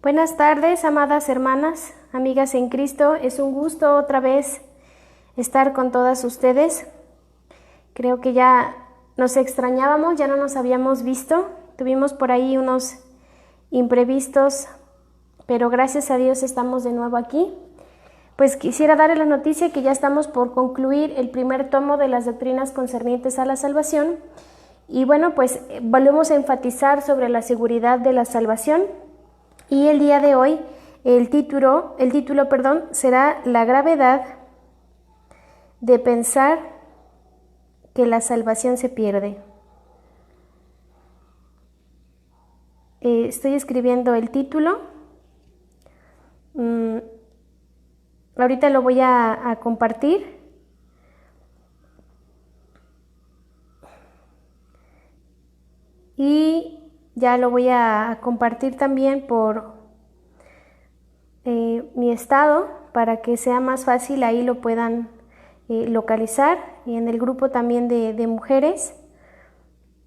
Buenas tardes, amadas hermanas, amigas en Cristo. Es un gusto otra vez estar con todas ustedes. Creo que ya nos extrañábamos, ya no nos habíamos visto. Tuvimos por ahí unos imprevistos, pero gracias a Dios estamos de nuevo aquí. Pues quisiera darle la noticia que ya estamos por concluir el primer tomo de las doctrinas concernientes a la salvación. Y bueno, pues volvemos a enfatizar sobre la seguridad de la salvación. Y el día de hoy el título, será la gravedad de pensar que la salvación se pierde. Estoy escribiendo el título. Ahorita lo voy a compartir. Y ya lo voy a compartir también por mi estado para que sea más fácil, ahí lo puedan localizar, y en el grupo también de mujeres.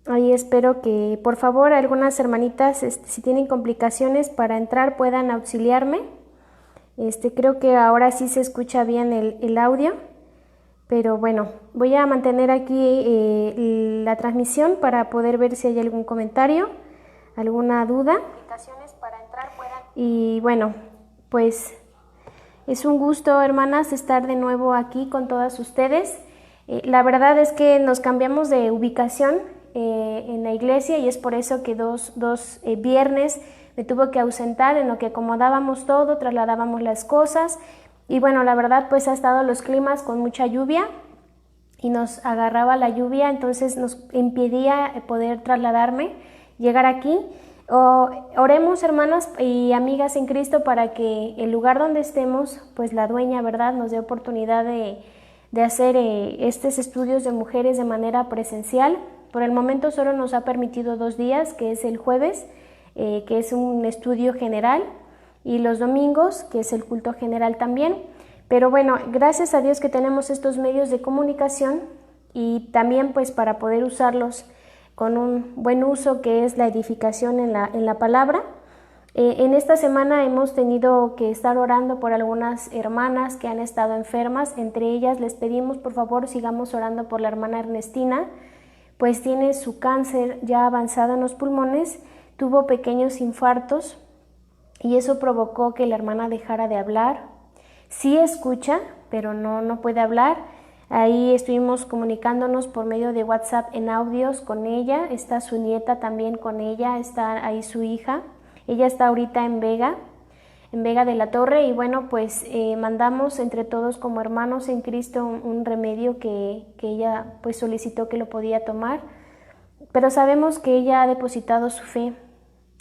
Ahí espero que por favor algunas hermanitas, si tienen complicaciones para entrar, puedan auxiliarme. Creo que ahora sí se escucha bien el audio, pero bueno, voy a mantener aquí la transmisión para poder ver si hay algún comentario, alguna duda. Y bueno, pues es un gusto, hermanas, estar de nuevo aquí con todas ustedes. La verdad es que nos cambiamos de ubicación en la iglesia, y es por eso que dos viernes me tuve que ausentar en lo que acomodábamos todo, trasladábamos las cosas. Y bueno, la verdad pues ha estado los climas con mucha lluvia y nos agarraba la lluvia, entonces nos impedía poder trasladarme, llegar aquí. Oremos, hermanas y amigas en Cristo, para que el lugar donde estemos, pues la dueña, ¿verdad?, nos dé oportunidad de hacer estos estudios de mujeres de manera presencial. Por el momento solo nos ha permitido 2 días, que es el jueves, que es un estudio general, y los domingos, que es el culto general también. Pero bueno, gracias a Dios que tenemos estos medios de comunicación, y también pues para poder usarlos con un buen uso, que es la edificación en la palabra. En esta semana hemos tenido que estar orando por algunas hermanas que han estado enfermas. Entre ellas les pedimos por favor sigamos orando por la hermana Ernestina, pues tiene su cáncer ya avanzado en los pulmones, tuvo pequeños infartos y eso provocó que la hermana dejara de hablar. Sí escucha, pero no puede hablar. Ahí estuvimos comunicándonos por medio de WhatsApp en audios con ella. Está su nieta también con ella, está ahí su hija. Ella está ahorita en Vega de la Torre, y bueno, pues mandamos entre todos como hermanos en Cristo un remedio que ella pues solicitó que lo podía tomar. Pero sabemos que ella ha depositado su fe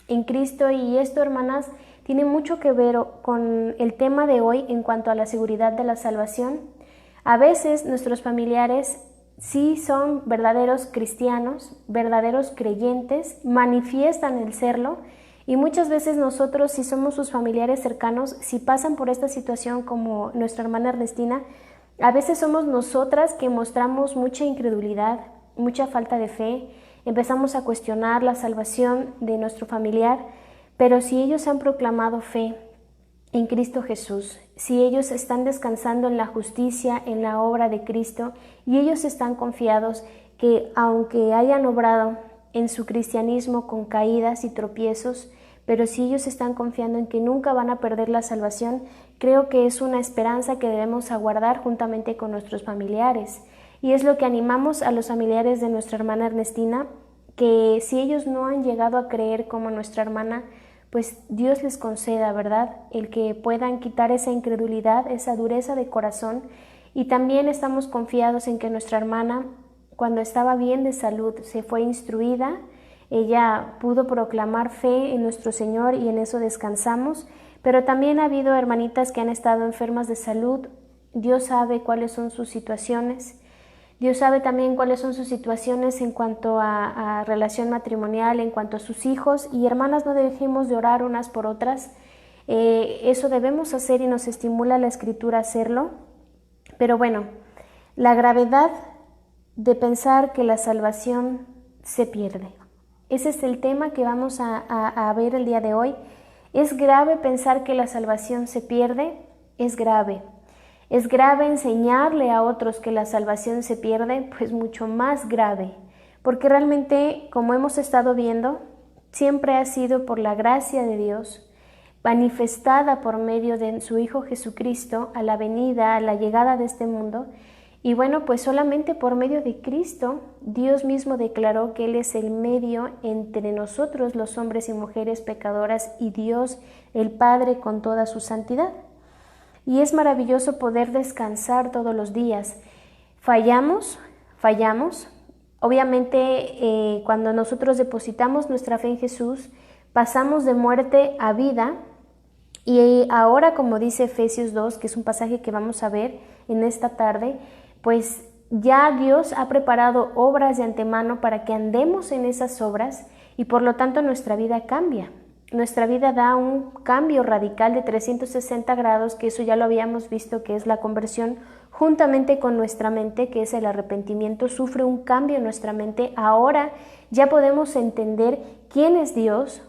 en Cristo, y esto, hermanas, tiene mucho que ver con el tema de hoy en cuanto a la seguridad de la salvación. A veces nuestros familiares sí son verdaderos cristianos, verdaderos creyentes, manifiestan el serlo, y muchas veces nosotros, si somos sus familiares cercanos, si pasan por esta situación como nuestra hermana Ernestina, a veces somos nosotras que mostramos mucha incredulidad, mucha falta de fe, empezamos a cuestionar la salvación de nuestro familiar. Pero si ellos han proclamado fe en Cristo Jesús, si ellos están descansando en la justicia, en la obra de Cristo, y ellos están confiados que aunque hayan obrado en su cristianismo con caídas y tropiezos, pero si ellos están confiando en que nunca van a perder la salvación, creo que es una esperanza que debemos aguardar juntamente con nuestros familiares. Y es lo que animamos a los familiares de nuestra hermana Ernestina, que si ellos no han llegado a creer como nuestra hermana, pues Dios les conceda, ¿verdad?, el que puedan quitar esa incredulidad, esa dureza de corazón. Y también estamos confiados en que nuestra hermana, cuando estaba bien de salud, se fue instruida, ella pudo proclamar fe en nuestro Señor, y en eso descansamos. Pero también ha habido hermanitas que han estado enfermas de salud. Dios sabe cuáles son sus situaciones. Dios sabe también cuáles son sus situaciones en cuanto a relación matrimonial, en cuanto a sus hijos. Y hermanas, no dejemos de orar unas por otras. Eso debemos hacer, y nos estimula la Escritura a hacerlo. Pero bueno, la gravedad de pensar que la salvación se pierde. Ese es el tema que vamos a ver el día de hoy. ¿Es grave pensar que la salvación se pierde? Es grave. ¿Es grave enseñarle a otros que la salvación se pierde? Pues mucho más grave, porque realmente, como hemos estado viendo, siempre ha sido por la gracia de Dios, manifestada por medio de su Hijo Jesucristo a la venida, a la llegada de este mundo. Y bueno, pues solamente por medio de Cristo, Dios mismo declaró que Él es el medio entre nosotros, los hombres y mujeres pecadoras, y Dios, el Padre, con toda su santidad. Y es maravilloso poder descansar todos los días. Fallamos. Obviamente, cuando nosotros depositamos nuestra fe en Jesús, pasamos de muerte a vida. Y ahora, como dice Efesios 2, que es un pasaje que vamos a ver en esta tarde, pues ya Dios ha preparado obras de antemano para que andemos en esas obras y por lo tanto nuestra vida cambia. Nuestra vida da un cambio radical de 360 grados, que eso ya lo habíamos visto, que es la conversión, juntamente con nuestra mente, que es el arrepentimiento, sufre un cambio en nuestra mente. Ahora ya podemos entender quién es Dios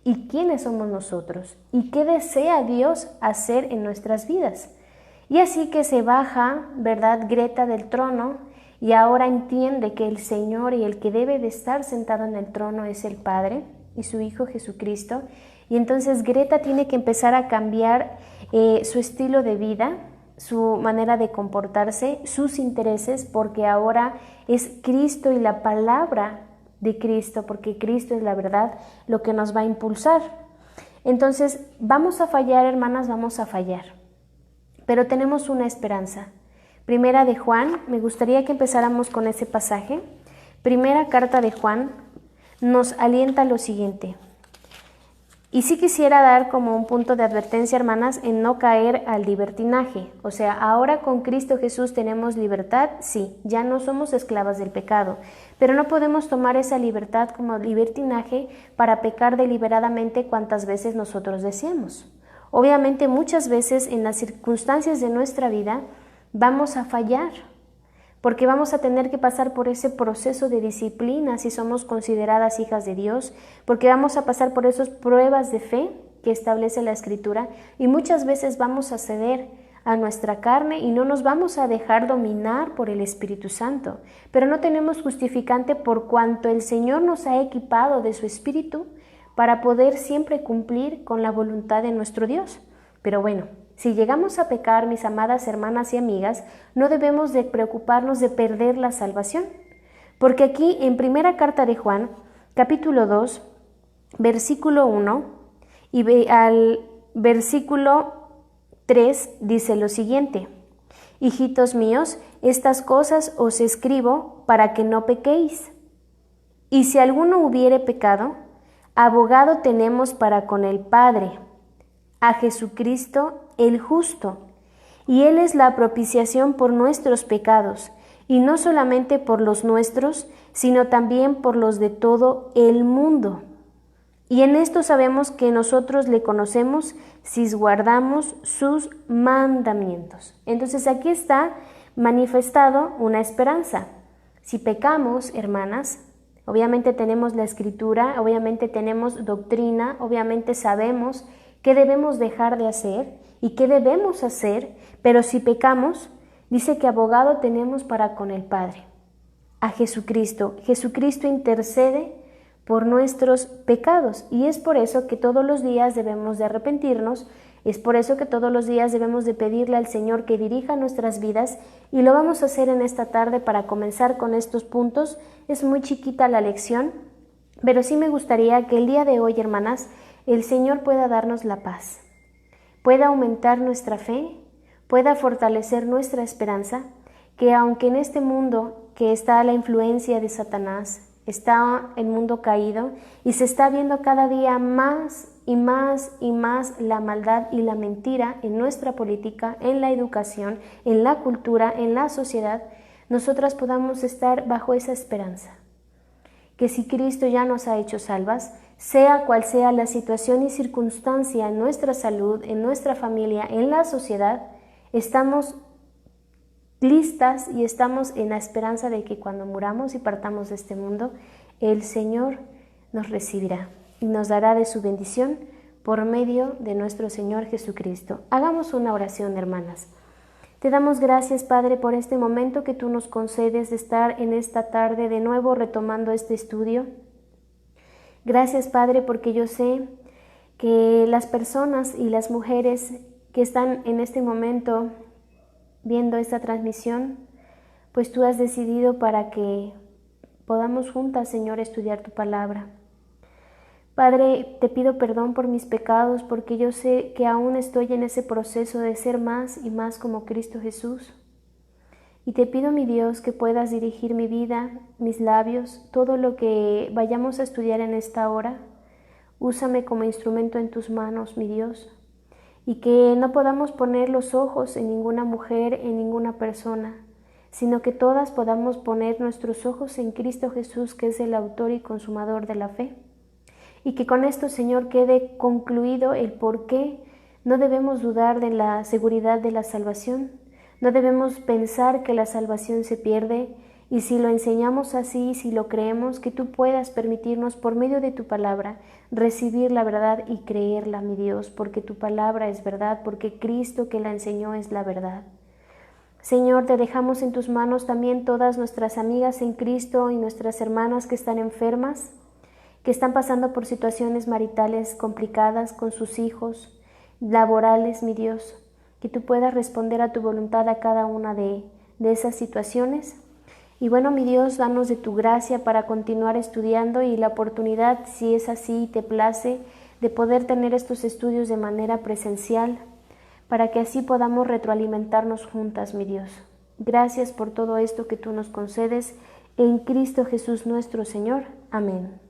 y quiénes somos nosotros y qué desea Dios hacer en nuestras vidas. Y así que se baja, ¿verdad?, Greta del trono y ahora entiende que el Señor y el que debe de estar sentado en el trono es el Padre y su Hijo Jesucristo. Y entonces Greta tiene que empezar a cambiar su estilo de vida, su manera de comportarse, sus intereses, porque ahora es Cristo y la palabra de Cristo, porque Cristo es la verdad, lo que nos va a impulsar. Entonces, vamos a fallar, hermanas, vamos a fallar, pero tenemos una esperanza. Primera de Juan, me gustaría que empezáramos con ese pasaje. Primera carta de Juan nos alienta lo siguiente. Y sí quisiera dar como un punto de advertencia, hermanas, en no caer al libertinaje. O sea, ahora con Cristo Jesús tenemos libertad, sí, ya no somos esclavas del pecado, pero no podemos tomar esa libertad como libertinaje para pecar deliberadamente cuantas veces nosotros deseemos. Obviamente muchas veces en las circunstancias de nuestra vida vamos a fallar, porque vamos a tener que pasar por ese proceso de disciplina si somos consideradas hijas de Dios, porque vamos a pasar por esas pruebas de fe que establece la Escritura y muchas veces vamos a ceder a nuestra carne y no nos vamos a dejar dominar por el Espíritu Santo, pero no tenemos justificante por cuanto el Señor nos ha equipado de su Espíritu para poder siempre cumplir con la voluntad de nuestro Dios. Pero bueno, si llegamos a pecar, mis amadas hermanas y amigas, no debemos de preocuparnos de perder la salvación, porque aquí en primera carta de Juan, capítulo 2, versículo 1 y al versículo 3 dice lo siguiente: Hijitos míos, estas cosas os escribo para que no pequéis. Y si alguno hubiere pecado, abogado tenemos para con el Padre, a Jesucristo el justo, y Él es la propiciación por nuestros pecados, y no solamente por los nuestros, sino también por los de todo el mundo. Y en esto sabemos que nosotros le conocemos si guardamos sus mandamientos. Entonces aquí está manifestado una esperanza. Si pecamos, hermanas, obviamente tenemos la Escritura, obviamente tenemos doctrina, obviamente sabemos qué debemos dejar de hacer y qué debemos hacer, pero si pecamos, dice que abogado tenemos para con el Padre, a Jesucristo. Jesucristo intercede por nuestros pecados y es por eso que todos los días debemos de arrepentirnos, es por eso que todos los días debemos de pedirle al Señor que dirija nuestras vidas y lo vamos a hacer en esta tarde para comenzar con estos puntos. Es muy chiquita la lección, pero sí me gustaría que el día de hoy, hermanas, el Señor pueda darnos la paz, pueda aumentar nuestra fe, pueda fortalecer nuestra esperanza, que aunque en este mundo que está la influencia de Satanás, está el mundo caído y se está viendo cada día más y más y más la maldad y la mentira en nuestra política, en la educación, en la cultura, en la sociedad, nosotras podamos estar bajo esa esperanza. Que si Cristo ya nos ha hecho salvas, sea cual sea la situación y circunstancia en nuestra salud, en nuestra familia, en la sociedad, estamos listas y estamos en la esperanza de que cuando muramos y partamos de este mundo, el Señor nos recibirá y nos dará de su bendición por medio de nuestro Señor Jesucristo. Hagamos una oración, hermanas. Te damos gracias, Padre, por este momento que tú nos concedes de estar en esta tarde de nuevo retomando este estudio. Gracias, Padre, porque yo sé que las personas y las mujeres que están en este momento viendo esta transmisión, pues tú has decidido para que podamos juntas, Señor, estudiar tu palabra. Padre, te pido perdón por mis pecados, porque yo sé que aún estoy en ese proceso de ser más y más como Cristo Jesús. Y te pido, mi Dios, que puedas dirigir mi vida, mis labios, todo lo que vayamos a estudiar en esta hora. Úsame como instrumento en tus manos, mi Dios, y que no podamos poner los ojos en ninguna mujer, en ninguna persona, sino que todas podamos poner nuestros ojos en Cristo Jesús, que es el autor y consumador de la fe. Y que con esto, Señor, quede concluido el por qué no debemos dudar de la seguridad de la salvación. No debemos pensar que la salvación se pierde, y si lo enseñamos así, si lo creemos, que tú puedas permitirnos por medio de tu palabra recibir la verdad y creerla, mi Dios, porque tu palabra es verdad, porque Cristo que la enseñó es la verdad. Señor, te dejamos en tus manos también todas nuestras amigas en Cristo y nuestras hermanas que están enfermas, que están pasando por situaciones maritales complicadas con sus hijos, laborales, mi Dios, que tú puedas responder a tu voluntad a cada una de esas situaciones. Y bueno, mi Dios, danos de tu gracia para continuar estudiando y la oportunidad, si es así y te place, de poder tener estos estudios de manera presencial, para que así podamos retroalimentarnos juntas, mi Dios. Gracias por todo esto que tú nos concedes en Cristo Jesús nuestro Señor. Amén.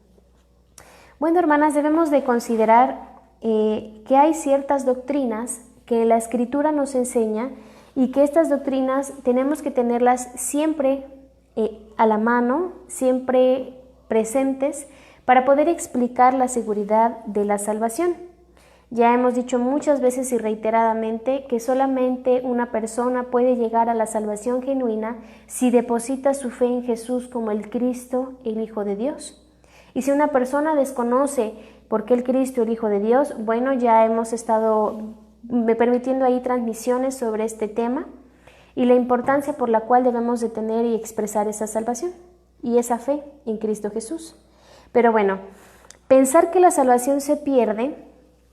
Bueno, hermanas, debemos de considerar que hay ciertas doctrinas que la Escritura nos enseña y que estas doctrinas tenemos que tenerlas siempre a la mano, siempre presentes, para poder explicar la seguridad de la salvación. Ya hemos dicho muchas veces y reiteradamente que solamente una persona puede llegar a la salvación genuina si deposita su fe en Jesús como el Cristo, el Hijo de Dios. Y si una persona desconoce por qué el Cristo, el Hijo de Dios, bueno, ya hemos estado permitiendo ahí transmisiones sobre este tema y la importancia por la cual debemos de tener y expresar esa salvación y esa fe en Cristo Jesús. Pero bueno, pensar que la salvación se pierde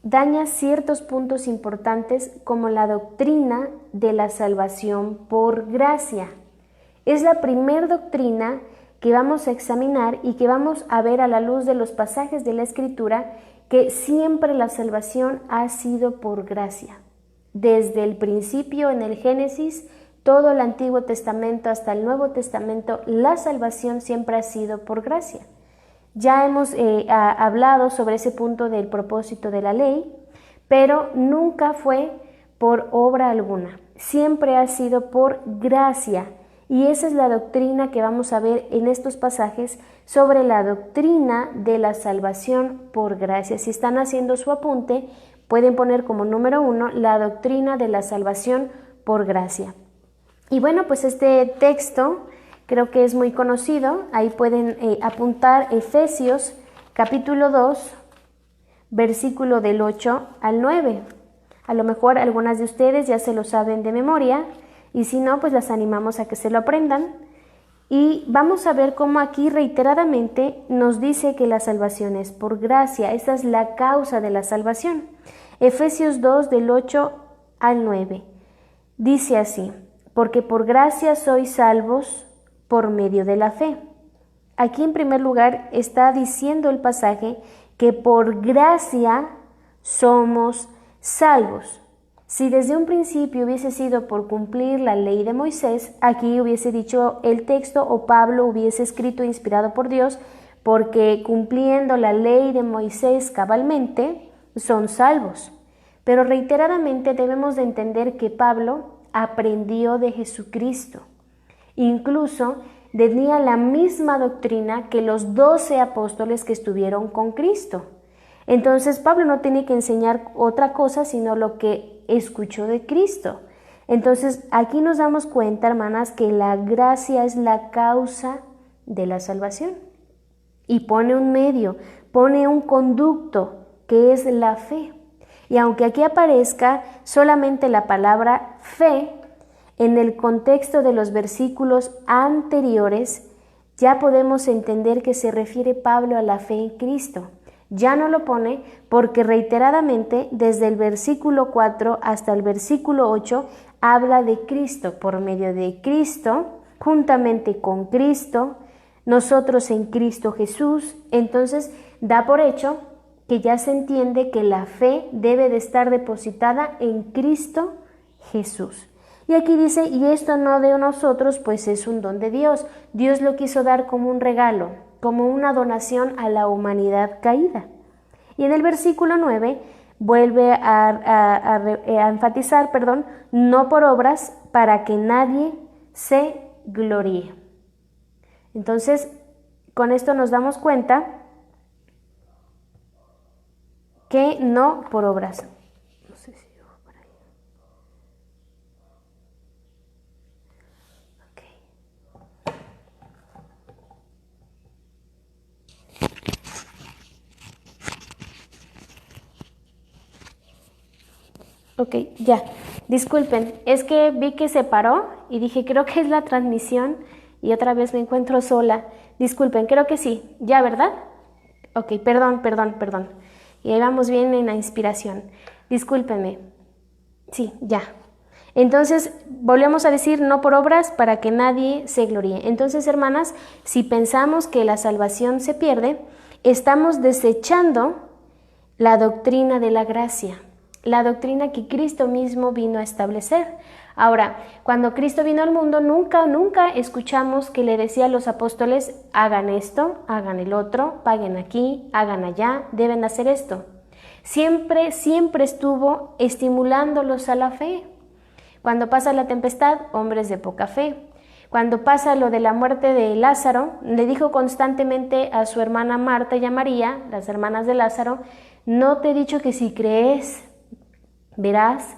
daña ciertos puntos importantes como la doctrina de la salvación por gracia. Es la primer doctrina que vamos a examinar y que vamos a ver a la luz de los pasajes de la Escritura, que siempre la salvación ha sido por gracia. Desde el principio en el Génesis, todo el Antiguo Testamento hasta el Nuevo Testamento, la salvación siempre ha sido por gracia. Ya hemos hablado sobre ese punto del propósito de la ley, pero nunca fue por obra alguna, siempre ha sido por gracia. Y esa es la doctrina que vamos a ver en estos pasajes sobre la doctrina de la salvación por gracia. Si están haciendo su apunte, pueden poner como número 1 la doctrina de la salvación por gracia. Y bueno, pues este texto creo que es muy conocido. Ahí pueden apuntar Efesios capítulo 2, versículo del 8 al 9. A lo mejor algunas de ustedes ya se lo saben de memoria, y si no, pues las animamos a que se lo aprendan. Y vamos a ver cómo aquí reiteradamente nos dice que la salvación es por gracia. Esa es la causa de la salvación. Efesios 2 del 8 al 9. Dice así: porque por gracia sois salvos por medio de la fe. Aquí en primer lugar está diciendo el pasaje que por gracia somos salvos. Si desde un principio hubiese sido por cumplir la ley de Moisés, aquí hubiese dicho el texto, o Pablo hubiese escrito inspirado por Dios, porque cumpliendo la ley de Moisés cabalmente son salvos. Pero reiteradamente debemos de entender que Pablo aprendió de Jesucristo. Incluso tenía la misma doctrina que los 12 apóstoles que estuvieron con Cristo. Entonces Pablo no tenía que enseñar otra cosa sino lo que escuchó de Cristo. Entonces aquí nos damos cuenta, hermanas, que la gracia es la causa de la salvación. Y pone un medio, pone un conducto que es la fe. Y aunque aquí aparezca solamente la palabra fe, en el contexto de los versículos anteriores, ya podemos entender que se refiere Pablo a la fe en Cristo. Ya no lo pone porque reiteradamente desde el versículo 4 hasta el versículo 8 habla de Cristo, por medio de Cristo, juntamente con Cristo, nosotros en Cristo Jesús. Entonces da por hecho que ya se entiende que la fe debe de estar depositada en Cristo Jesús. Y aquí dice, y esto no de nosotros, pues es un don de Dios. Dios lo quiso dar como un regalo, como una donación a la humanidad caída. Y en el versículo 9 vuelve a enfatizar, no por obras para que nadie se gloríe. Entonces, con esto nos damos cuenta que no por obras. No sé si yo por ahí. Ok, ya. Disculpen, es que vi que se paró y dije, creo que es la transmisión y otra vez me encuentro sola. Disculpen, creo que sí. ¿Ya, verdad? Ok, perdón. Y ahí vamos bien en la inspiración. Discúlpenme. Sí, ya. Entonces, volvemos a decir, no por obras para que nadie se gloríe. Entonces, hermanas, si pensamos que la salvación se pierde, estamos desechando la doctrina de la gracia, la doctrina que Cristo mismo vino a establecer. Ahora, cuando Cristo vino al mundo, nunca escuchamos que le decía a los apóstoles, hagan esto, hagan el otro, paguen aquí, hagan allá, deben hacer esto. Siempre estuvo estimulándolos a la fe. Cuando pasa la tempestad, hombres de poca fe. Cuando pasa lo de la muerte de Lázaro, le dijo constantemente a su hermana Marta y a María, las hermanas de Lázaro, no te he dicho que si crees, verás.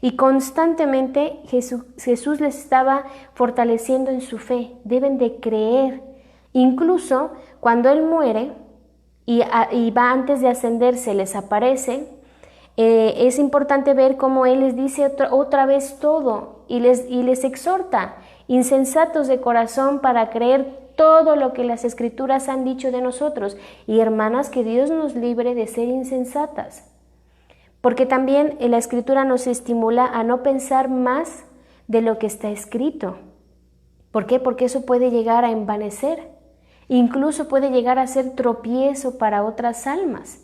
Y constantemente Jesús les estaba fortaleciendo en su fe. Deben de creer. Incluso cuando Él muere y va antes de ascender, se les aparece. Es importante ver cómo Él les dice otra vez todo y les exhorta, insensatos de corazón, para creer todo lo que las Escrituras han dicho de nosotros. Y hermanas, que Dios nos libre de ser insensatas. Porque también la Escritura nos estimula a no pensar más de lo que está escrito. ¿Por qué? Porque eso puede llegar a envanecer. Incluso puede llegar a ser tropiezo para otras almas.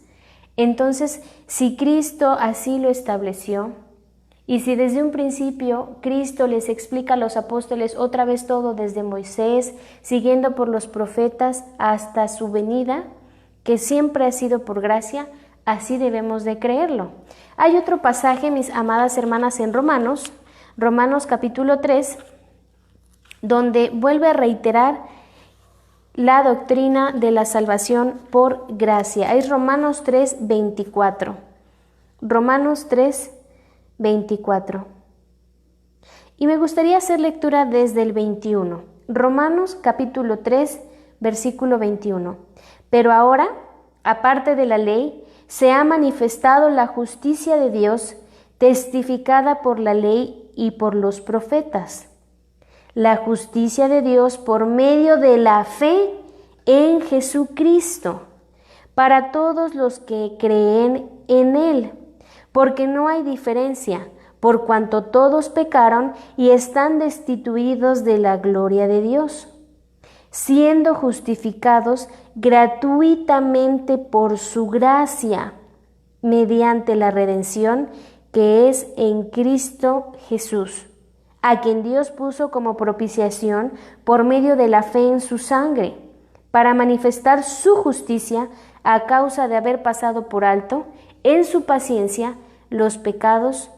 Entonces, si Cristo así lo estableció, y si desde un principio Cristo les explica a los apóstoles otra vez todo desde Moisés, siguiendo por los profetas hasta su venida, que siempre ha sido por gracia, así debemos de creerlo. Hay otro pasaje, mis amadas hermanas, en Romanos capítulo 3, donde vuelve a reiterar la doctrina de la salvación por gracia. Es Romanos 3:24. Romanos 3:24. Y me gustaría hacer lectura desde el 21. Romanos capítulo 3, versículo 21. Pero ahora, aparte de la ley, se ha manifestado la justicia de Dios, testificada por la ley y por los profetas. La justicia de Dios por medio de la fe en Jesucristo, para todos los que creen en Él, porque no hay diferencia, por cuanto todos pecaron y están destituidos de la gloria de Dios, siendo justificados gratuitamente por su gracia, mediante la redención que es en Cristo Jesús, a quien Dios puso como propiciación por medio de la fe en su sangre, para manifestar su justicia a causa de haber pasado por alto en su paciencia los pecados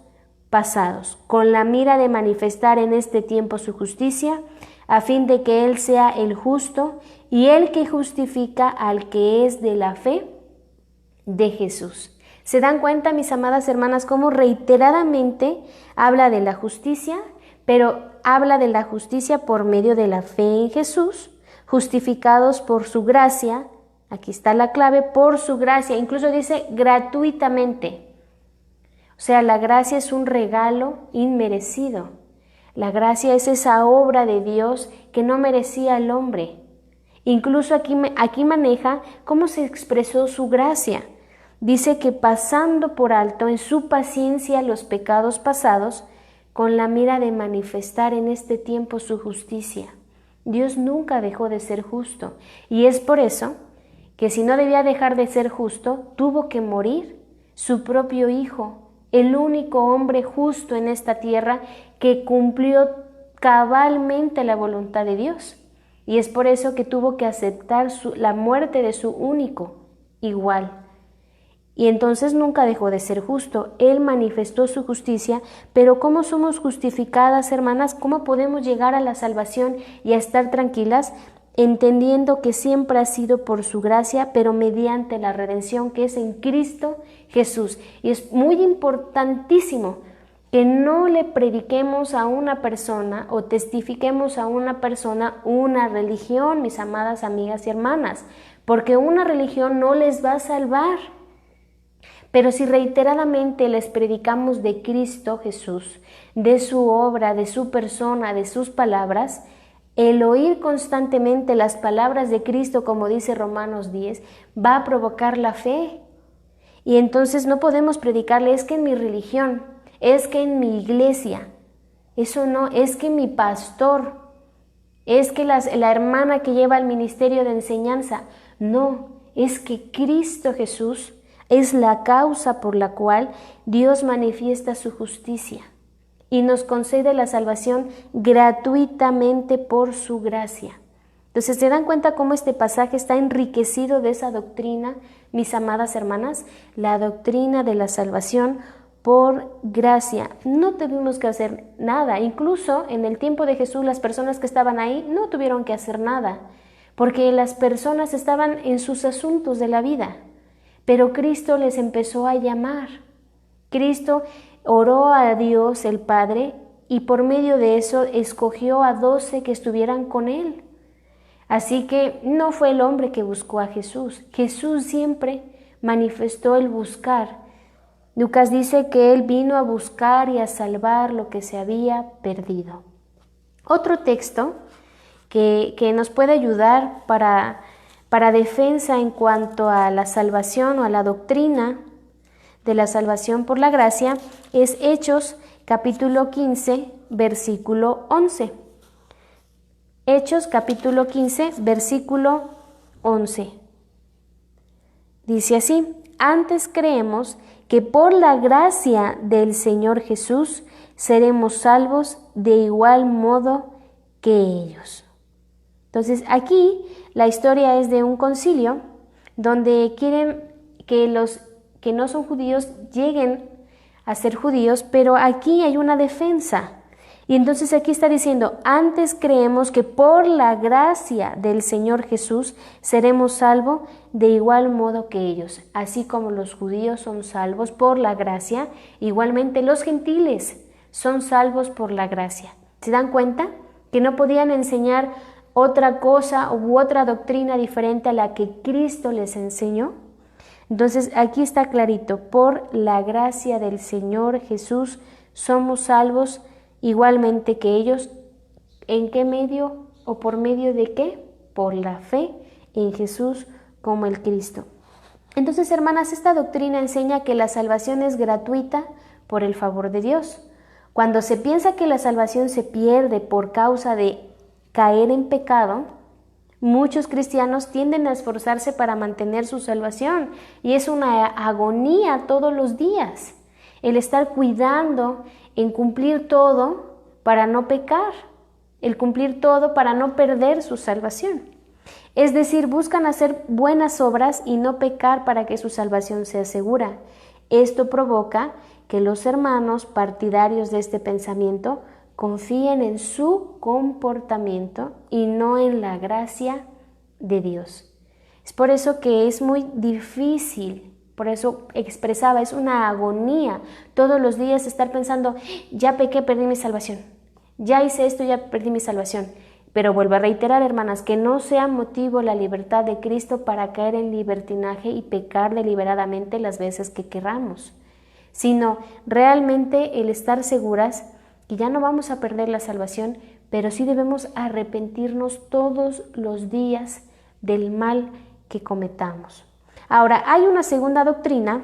pasados, con la mira de manifestar en este tiempo su justicia, a fin de que Él sea el justo y el que justifica al que es de la fe de Jesús. ¿Se dan cuenta, mis amadas hermanas, cómo reiteradamente habla de la justicia, pero habla de la justicia por medio de la fe en Jesús, justificados por su gracia, Aquí está la clave, por su gracia. Incluso dice gratuitamente. O sea, la gracia es un regalo inmerecido. La gracia es esa obra de Dios que no merecía el hombre. Incluso aquí maneja cómo se expresó su gracia. Dice que pasando por alto en su paciencia los pecados pasados, con la mira de manifestar en este tiempo su justicia. Dios nunca dejó de ser justo, y es por eso que si no debía dejar de ser justo, tuvo que morir su propio Hijo, el único hombre justo en esta tierra que cumplió cabalmente la voluntad de Dios. Y es por eso que tuvo que aceptar la muerte de su único igual. Y entonces nunca dejó de ser justo. Él manifestó su justicia, pero ¿cómo somos justificadas, hermanas? ¿Cómo podemos llegar a la salvación y a estar tranquilas? Entendiendo que siempre ha sido por su gracia, pero mediante la redención que es en Cristo Jesús. Y es muy importantísimo que no le prediquemos a una persona o testifiquemos a una persona una religión, mis amadas amigas y hermanas, porque una religión no les va a salvar. Pero si reiteradamente les predicamos de Cristo Jesús, de su obra, de su persona, de sus palabras, el oír constantemente las palabras de Cristo, como dice Romanos 10, va a provocar la fe. Y entonces no podemos predicarle, es que en mi religión, es que en mi iglesia, eso no, es que mi pastor, es que la hermana que lleva el ministerio de enseñanza. No, es que Cristo Jesús es la causa por la cual Dios manifiesta su justicia y nos concede la salvación gratuitamente por su gracia. Entonces, ¿se dan cuenta cómo este pasaje está enriquecido de esa doctrina, mis amadas hermanas? La doctrina de la salvación por gracia. No tuvimos que hacer nada. Incluso en el tiempo de Jesús, las personas que estaban ahí no tuvieron que hacer nada, porque las personas estaban en sus asuntos de la vida. Pero Cristo les empezó a llamar. Cristo oró a Dios el Padre y por medio de eso escogió a 12 que estuvieran con Él. Así que no fue el hombre que buscó a Jesús. Jesús siempre manifestó el buscar. Lucas dice que Él vino a buscar y a salvar lo que se había perdido. Otro texto que nos puede ayudar para defensa en cuanto a la salvación o a la doctrina de la salvación por la gracia es Hechos capítulo 15, versículo 11. Hechos capítulo 15, versículo 11. Dice así: antes creemos que por la gracia del Señor Jesús seremos salvos de igual modo que ellos. Entonces aquí la historia es de un concilio donde quieren que los que no son judíos lleguen a ser judíos, pero aquí hay una defensa. Y entonces aquí está diciendo, antes creemos que por la gracia del Señor Jesús seremos salvos de igual modo que ellos. Así como los judíos son salvos por la gracia, igualmente los gentiles son salvos por la gracia. ¿Se dan cuenta? Que no podían enseñar otra cosa u otra doctrina diferente a la que Cristo les enseñó. Entonces aquí está clarito, por la gracia del Señor Jesús somos salvos igualmente que ellos. ¿En qué medio o por medio de qué? Por la fe en Jesús como el Cristo. Entonces, hermanas, esta doctrina enseña que la salvación es gratuita por el favor de Dios. Cuando se piensa que la salvación se pierde por causa de caer en pecado, muchos cristianos tienden a esforzarse para mantener su salvación y es una agonía todos los días. El estar cuidando en cumplir todo para no pecar, el cumplir todo para no perder su salvación. Es decir, buscan hacer buenas obras y no pecar para que su salvación sea segura. Esto provoca que los hermanos partidarios de este pensamiento confíen en su comportamiento y no en la gracia de Dios. Es por eso que es muy difícil. Por eso expresaba, es una agonía todos los días estar pensando, ya pequé, perdí mi salvación. Ya hice esto, ya perdí mi salvación. Pero vuelvo a reiterar, hermanas, que no sea motivo la libertad de Cristo para caer en libertinaje y pecar deliberadamente las veces que querramos, sino realmente el estar seguras que ya no vamos a perder la salvación, pero sí debemos arrepentirnos todos los días del mal que cometamos. Ahora, hay una segunda doctrina,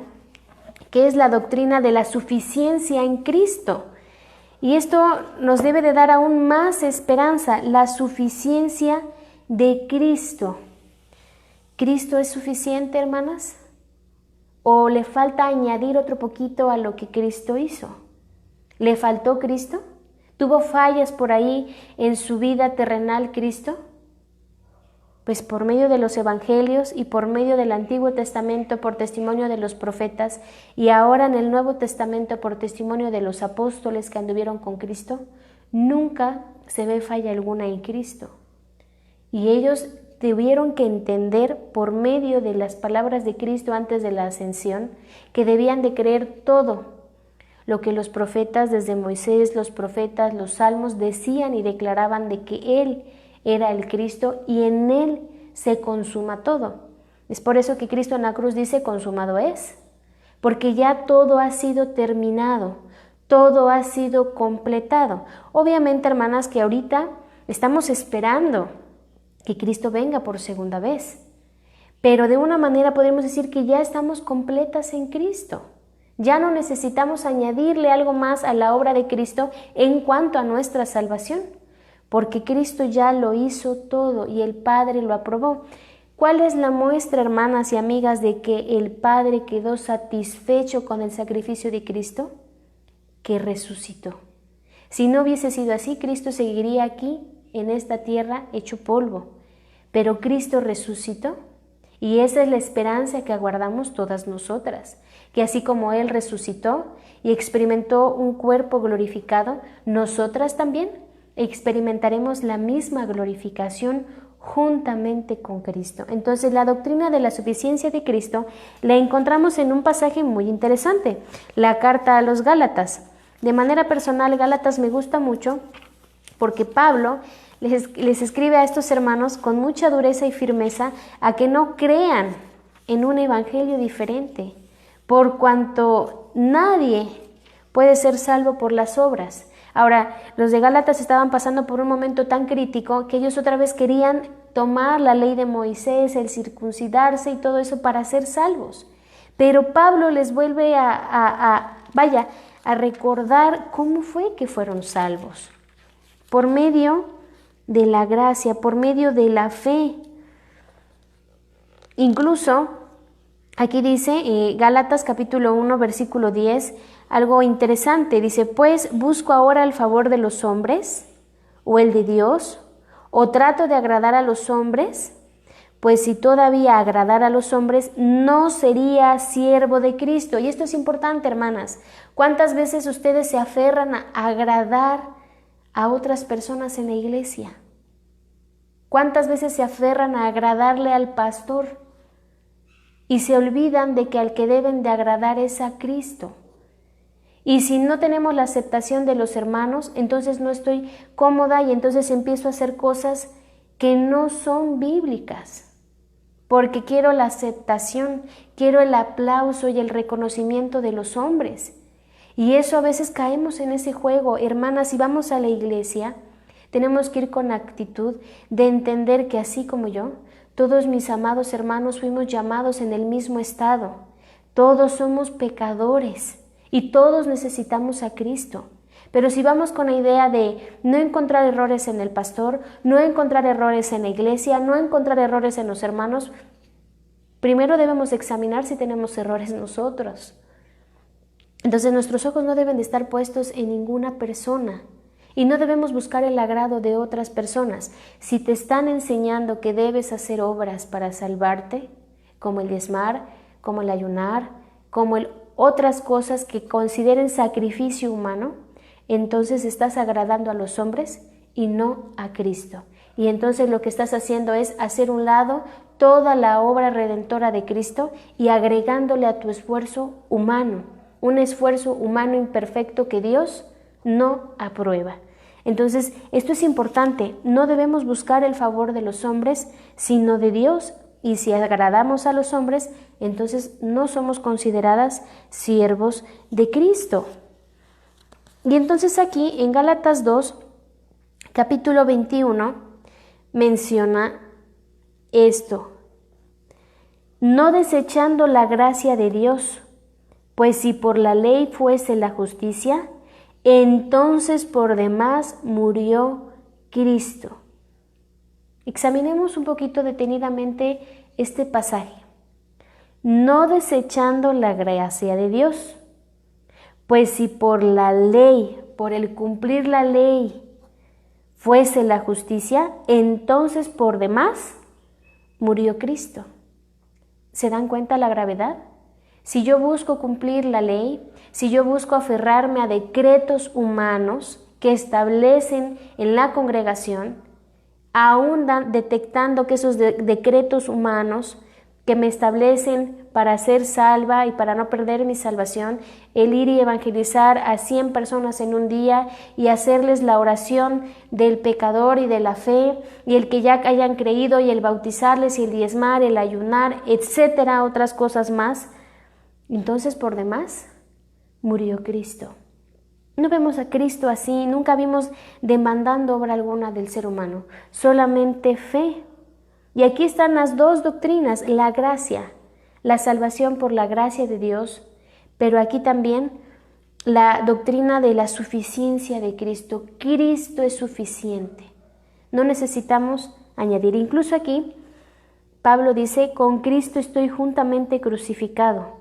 que es la doctrina de la suficiencia en Cristo. Y esto nos debe de dar aún más esperanza, la suficiencia de Cristo. ¿Cristo es suficiente, hermanas? ¿O le falta añadir otro poquito a lo que Cristo hizo? ¿Le faltó Cristo? ¿Tuvo fallas por ahí en su vida terrenal Cristo? Pues por medio de los evangelios y por medio del Antiguo Testamento, por testimonio de los profetas, y ahora en el Nuevo Testamento por testimonio de los apóstoles que anduvieron con Cristo, nunca se ve falla alguna en Cristo. Y ellos tuvieron que entender por medio de las palabras de Cristo antes de la ascensión que debían de creer todo lo que los profetas, desde Moisés, los profetas, los salmos, decían y declaraban de que Él era el Cristo y en Él se consuma todo. Es por eso que Cristo en la cruz dice: consumado es, porque ya todo ha sido terminado, todo ha sido completado. Obviamente, hermanas, que ahorita estamos esperando que Cristo venga por segunda vez, pero de una manera podemos decir que ya estamos completas en Cristo. Ya no necesitamos añadirle algo más a la obra de Cristo en cuanto a nuestra salvación, porque Cristo ya lo hizo todo y el Padre lo aprobó. ¿Cuál es la muestra, hermanas y amigas, de que el Padre quedó satisfecho con el sacrificio de Cristo? Que resucitó. Si no hubiese sido así, Cristo seguiría aquí en esta tierra hecho polvo. Pero Cristo resucitó y esa es la esperanza que aguardamos todas nosotras, que así como Él resucitó y experimentó un cuerpo glorificado, nosotras también experimentaremos la misma glorificación juntamente con Cristo. Entonces, la doctrina de la suficiencia de Cristo la encontramos en un pasaje muy interesante, la carta a los Gálatas. De manera personal, Gálatas me gusta mucho porque Pablo les escribe a estos hermanos con mucha dureza y firmeza a que no crean en un evangelio diferente, por cuanto nadie puede ser salvo por las obras. Ahora, los de Gálatas estaban pasando por un momento tan crítico que ellos otra vez querían tomar la ley de Moisés, el circuncidarse y todo eso para ser salvos. Pero Pablo les vuelve a recordar cómo fue que fueron salvos. Por medio de la gracia, por medio de la fe. Incluso, aquí dice Gálatas capítulo 1, versículo 10, algo interesante. Dice: pues, ¿busco ahora el favor de los hombres o el de Dios? ¿O trato de agradar a los hombres? Pues si todavía agradara a los hombres, no sería siervo de Cristo. Y esto es importante, hermanas. ¿Cuántas veces ustedes se aferran a agradar a otras personas en la iglesia? ¿Cuántas veces se aferran a agradarle al pastor y se olvidan de que al que deben de agradar es a Cristo? Y si no tenemos la aceptación de los hermanos, entonces no estoy cómoda y entonces empiezo a hacer cosas que no son bíblicas, porque quiero la aceptación, quiero el aplauso y el reconocimiento de los hombres. Y eso a veces caemos en ese juego. Hermanas, si vamos a la iglesia, tenemos que ir con actitud de entender que así como yo, todos mis amados hermanos fuimos llamados en el mismo estado. Todos somos pecadores y todos necesitamos a Cristo. Pero si vamos con la idea de no encontrar errores en el pastor, no encontrar errores en la iglesia, no encontrar errores en los hermanos, primero debemos examinar si tenemos errores nosotros. Entonces nuestros ojos no deben de estar puestos en ninguna persona y no debemos buscar el agrado de otras personas. Si te están enseñando que debes hacer obras para salvarte, como el diezmar, como el ayunar, como otras cosas que consideren sacrificio humano, entonces estás agradando a los hombres y no a Cristo. Y entonces lo que estás haciendo es hacer un lado toda la obra redentora de Cristo y agregándole a tu esfuerzo humano, un esfuerzo humano imperfecto que Dios no aprueba. Entonces, esto es importante. No debemos buscar el favor de los hombres, sino de Dios. Y si agradamos a los hombres, entonces no somos consideradas siervos de Cristo. Y entonces aquí en Gálatas 2, capítulo 21, menciona esto: no desechando la gracia de Dios, pues si por la ley fuese la justicia, entonces por demás murió Cristo. Examinemos un poquito detenidamente este pasaje. No desechando la gracia de Dios, pues si por la ley, por el cumplir la ley, fuese la justicia, entonces por demás murió Cristo. ¿Se dan cuenta la gravedad? Si yo busco cumplir la ley, si yo busco aferrarme a decretos humanos que establecen en la congregación, aún detectando que esos decretos humanos que me establecen para ser salva y para no perder mi salvación, el ir y evangelizar a 100 personas en un día y hacerles la oración del pecador y de la fe, y el que ya hayan creído, y el bautizarles, y el diezmar, el ayunar, etcétera, otras cosas más, entonces por demás murió Cristo. No vemos a Cristo así, nunca vimos demandando obra alguna del ser humano, solamente fe. Y aquí están las dos doctrinas: la gracia, la salvación por la gracia de Dios, pero aquí también la doctrina de la suficiencia de Cristo. Cristo es suficiente, no necesitamos añadir. Incluso aquí Pablo dice: con Cristo estoy juntamente crucificado,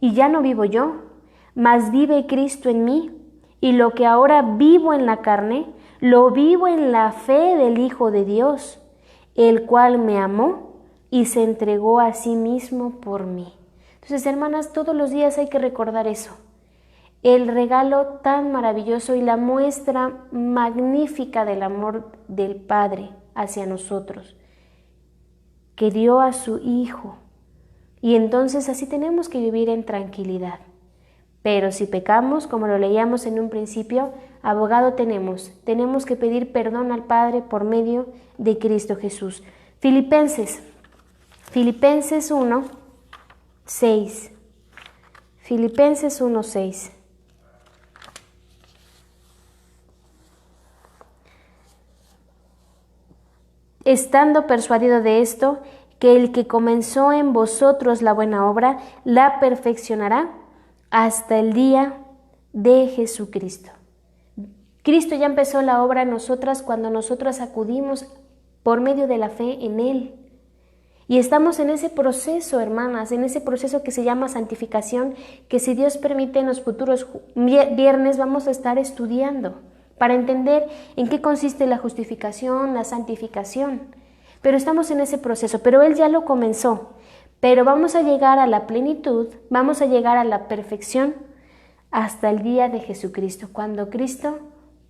y ya no vivo yo, mas vive Cristo en mí. Y lo que ahora vivo en la carne, lo vivo en la fe del Hijo de Dios, el cual me amó y se entregó a sí mismo por mí. Entonces, hermanas, todos los días hay que recordar eso. El regalo tan maravilloso y la muestra magnífica del amor del Padre hacia nosotros, que dio a su Hijo. Y entonces así tenemos que vivir en tranquilidad. Pero si pecamos, como lo leíamos en un principio, abogado tenemos que pedir perdón al Padre por medio de Cristo Jesús. Filipenses 1, 6. Filipenses 1, 6. Estando persuadido de esto, que el que comenzó en vosotros la buena obra, la perfeccionará hasta el día de Jesucristo. Cristo ya empezó la obra en nosotras cuando nosotras acudimos por medio de la fe en Él. Y estamos en ese proceso, hermanas, en ese proceso que se llama santificación, que si Dios permite en los futuros viernes vamos a estar estudiando para entender en qué consiste la justificación, la santificación. Pero estamos en ese proceso, pero Él ya lo comenzó. Pero vamos a llegar a la plenitud, vamos a llegar a la perfección hasta el día de Jesucristo, cuando Cristo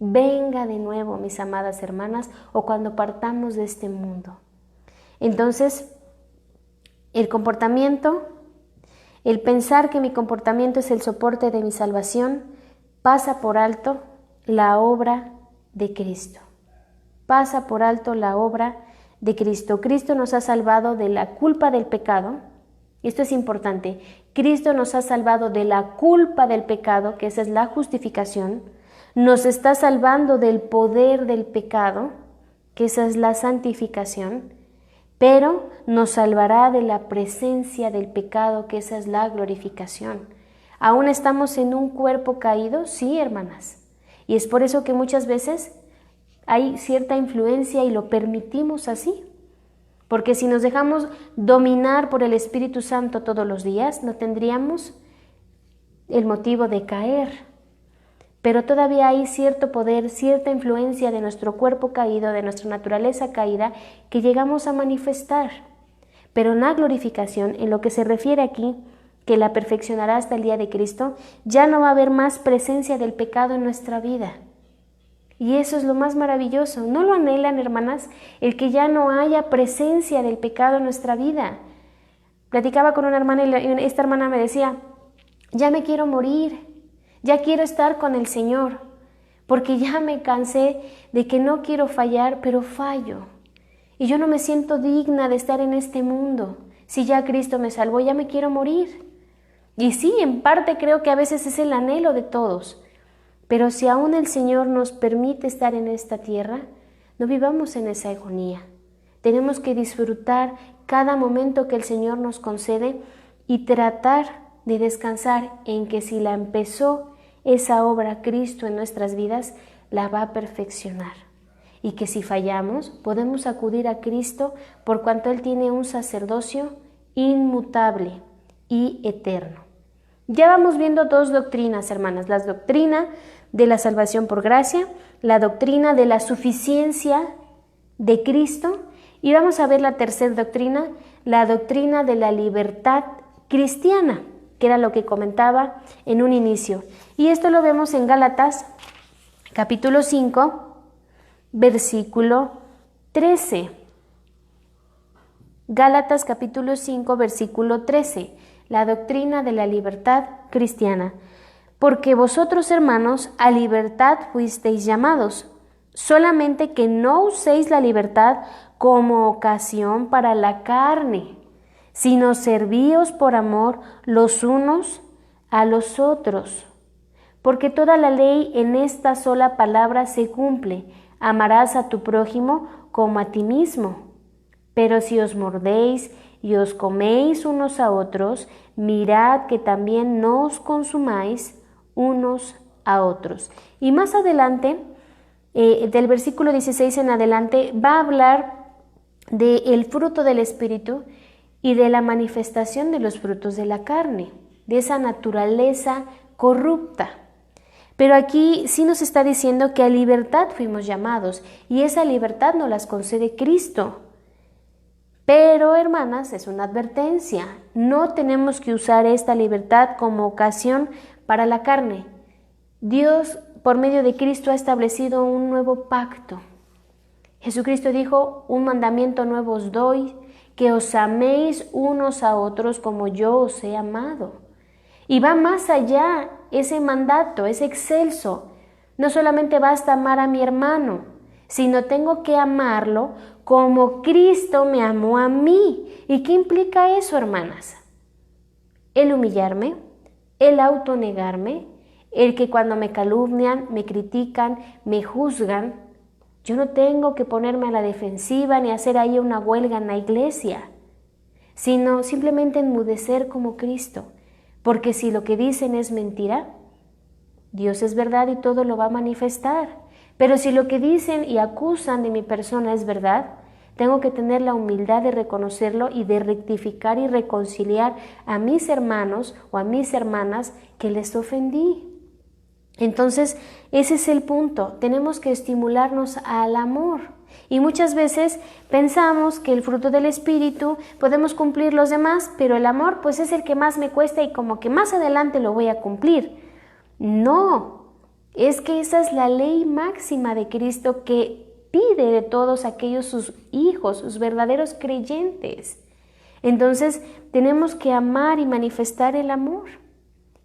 venga de nuevo, mis amadas hermanas, o cuando partamos de este mundo. Entonces, el comportamiento, el pensar que mi comportamiento es el soporte de mi salvación, pasa por alto la obra de Cristo. Pasa por alto la obra de Cristo. Cristo nos ha salvado de la culpa del pecado. Esto es importante. Cristo nos ha salvado de la culpa del pecado, que esa es la justificación. Nos está salvando del poder del pecado, que esa es la santificación. Pero nos salvará de la presencia del pecado, que esa es la glorificación. ¿Aún estamos en un cuerpo caído? Sí, hermanas. Y es por eso que muchas veces hay cierta influencia y lo permitimos así. Porque si nos dejamos dominar por el Espíritu Santo todos los días, no tendríamos el motivo de caer. Pero todavía hay cierto poder, cierta influencia de nuestro cuerpo caído, de nuestra naturaleza caída, que llegamos a manifestar. Pero en la glorificación, en lo que se refiere aquí, que la perfeccionará hasta el día de Cristo, ya no va a haber más presencia del pecado en nuestra vida. Y eso es lo más maravilloso. ¿No lo anhelan, hermanas? El que ya no haya presencia del pecado en nuestra vida. Platicaba con una hermana y esta hermana me decía: ya me quiero morir, ya quiero estar con el Señor. porque ya me cansé de que no quiero fallar, pero fallo. Y yo no me siento digna de estar en este mundo. Si ya Cristo me salvó, ya me quiero morir. Y sí, en parte creo que a veces es el anhelo de todos. Pero si aún el Señor nos permite estar en esta tierra, no vivamos en esa agonía. Tenemos que disfrutar cada momento que el Señor nos concede y tratar de descansar en que si la empezó esa obra Cristo en nuestras vidas, la va a perfeccionar. Y que si fallamos, podemos acudir a Cristo por cuanto Él tiene un sacerdocio inmutable y eterno. Ya vamos viendo dos doctrinas, hermanas, la doctrina de la salvación por gracia, la doctrina de la suficiencia de Cristo, y vamos a ver la tercera doctrina, la doctrina de la libertad cristiana, que era lo que comentaba en un inicio. Y esto lo vemos en Gálatas, capítulo 5, versículo 13. Gálatas, capítulo 5, versículo 13. La doctrina de la libertad cristiana. Porque vosotros, hermanos, a libertad fuisteis llamados, solamente que no uséis la libertad como ocasión para la carne, sino servíos por amor los unos a los otros. Porque toda la ley en esta sola palabra se cumple: amarás a tu prójimo como a ti mismo. Pero si os mordéis y os coméis unos a otros, mirad que también no os consumáis unos a otros. Y más adelante, del versículo 16 en adelante, va a hablar del fruto del Espíritu y de la manifestación de los frutos de la carne, de esa naturaleza corrupta. Pero aquí sí nos está diciendo que a libertad fuimos llamados, y esa libertad nos las concede Cristo. Pero, hermanas, es una advertencia. No tenemos que usar esta libertad como ocasión para la carne. Dios, por medio de Cristo, ha establecido un nuevo pacto. Jesucristo dijo: un mandamiento nuevo os doy, que os améis unos a otros como yo os he amado. Y va más allá ese mandato, es excelso. No solamente basta amar a mi hermano, sino tengo que amarlo como Cristo me amó a mí. ¿Y qué implica eso, hermanas? El humillarme, el autonegarme, el que cuando me calumnian, me critican, me juzgan, yo no tengo que ponerme a la defensiva ni hacer ahí una huelga en la iglesia, sino simplemente enmudecer como Cristo. Porque si lo que dicen es mentira, Dios es verdad y todo lo va a manifestar. Pero si lo que dicen y acusan de mi persona es verdad, tengo que tener la humildad de reconocerlo y de rectificar y reconciliar a mis hermanos o a mis hermanas que les ofendí. Entonces, ese es el punto. Tenemos que estimularnos al amor. Y muchas veces pensamos que el fruto del Espíritu podemos cumplir los demás, pero el amor pues es el que más me cuesta y como que más adelante lo voy a cumplir. No, es que esa es la ley máxima de Cristo que pide de todos aquellos sus hijos, sus verdaderos creyentes. Entonces tenemos que amar y manifestar el amor.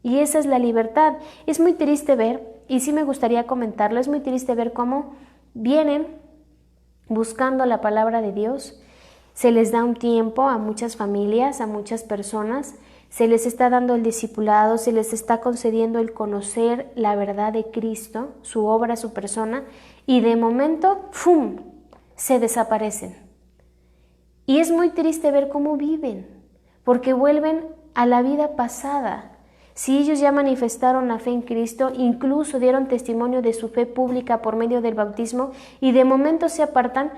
Y esa es la libertad. Es muy triste ver, y sí me gustaría comentarlo, es muy triste ver cómo vienen buscando la palabra de Dios. Se les da un tiempo a muchas familias, a muchas personas, se les está dando el discipulado, se les está concediendo el conocer la verdad de Cristo, su obra, su persona, y de momento, ¡fum!, se desaparecen. Y es muy triste ver cómo viven, porque vuelven a la vida pasada. Si ellos ya manifestaron la fe en Cristo, incluso dieron testimonio de su fe pública por medio del bautismo, y de momento se apartan,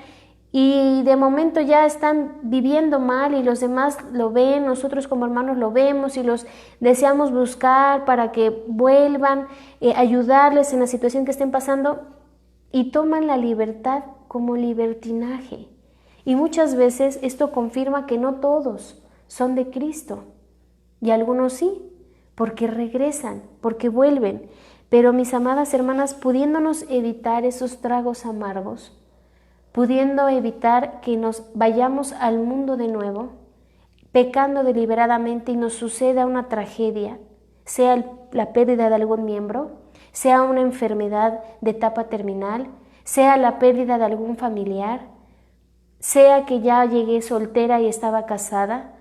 y de momento ya están viviendo mal y los demás lo ven, nosotros como hermanos lo vemos y los deseamos buscar para que vuelvan, ayudarles en la situación que estén pasando, y toman la libertad como libertinaje. Y muchas veces esto confirma que no todos son de Cristo, y algunos sí, porque regresan, porque vuelven. Pero mis amadas hermanas, pudiéndonos evitar esos tragos amargos, pudiendo evitar que nos vayamos al mundo de nuevo, pecando deliberadamente y nos suceda una tragedia, sea la pérdida de algún miembro, sea una enfermedad de etapa terminal, sea la pérdida de algún familiar, sea que ya llegué soltera y estaba casada,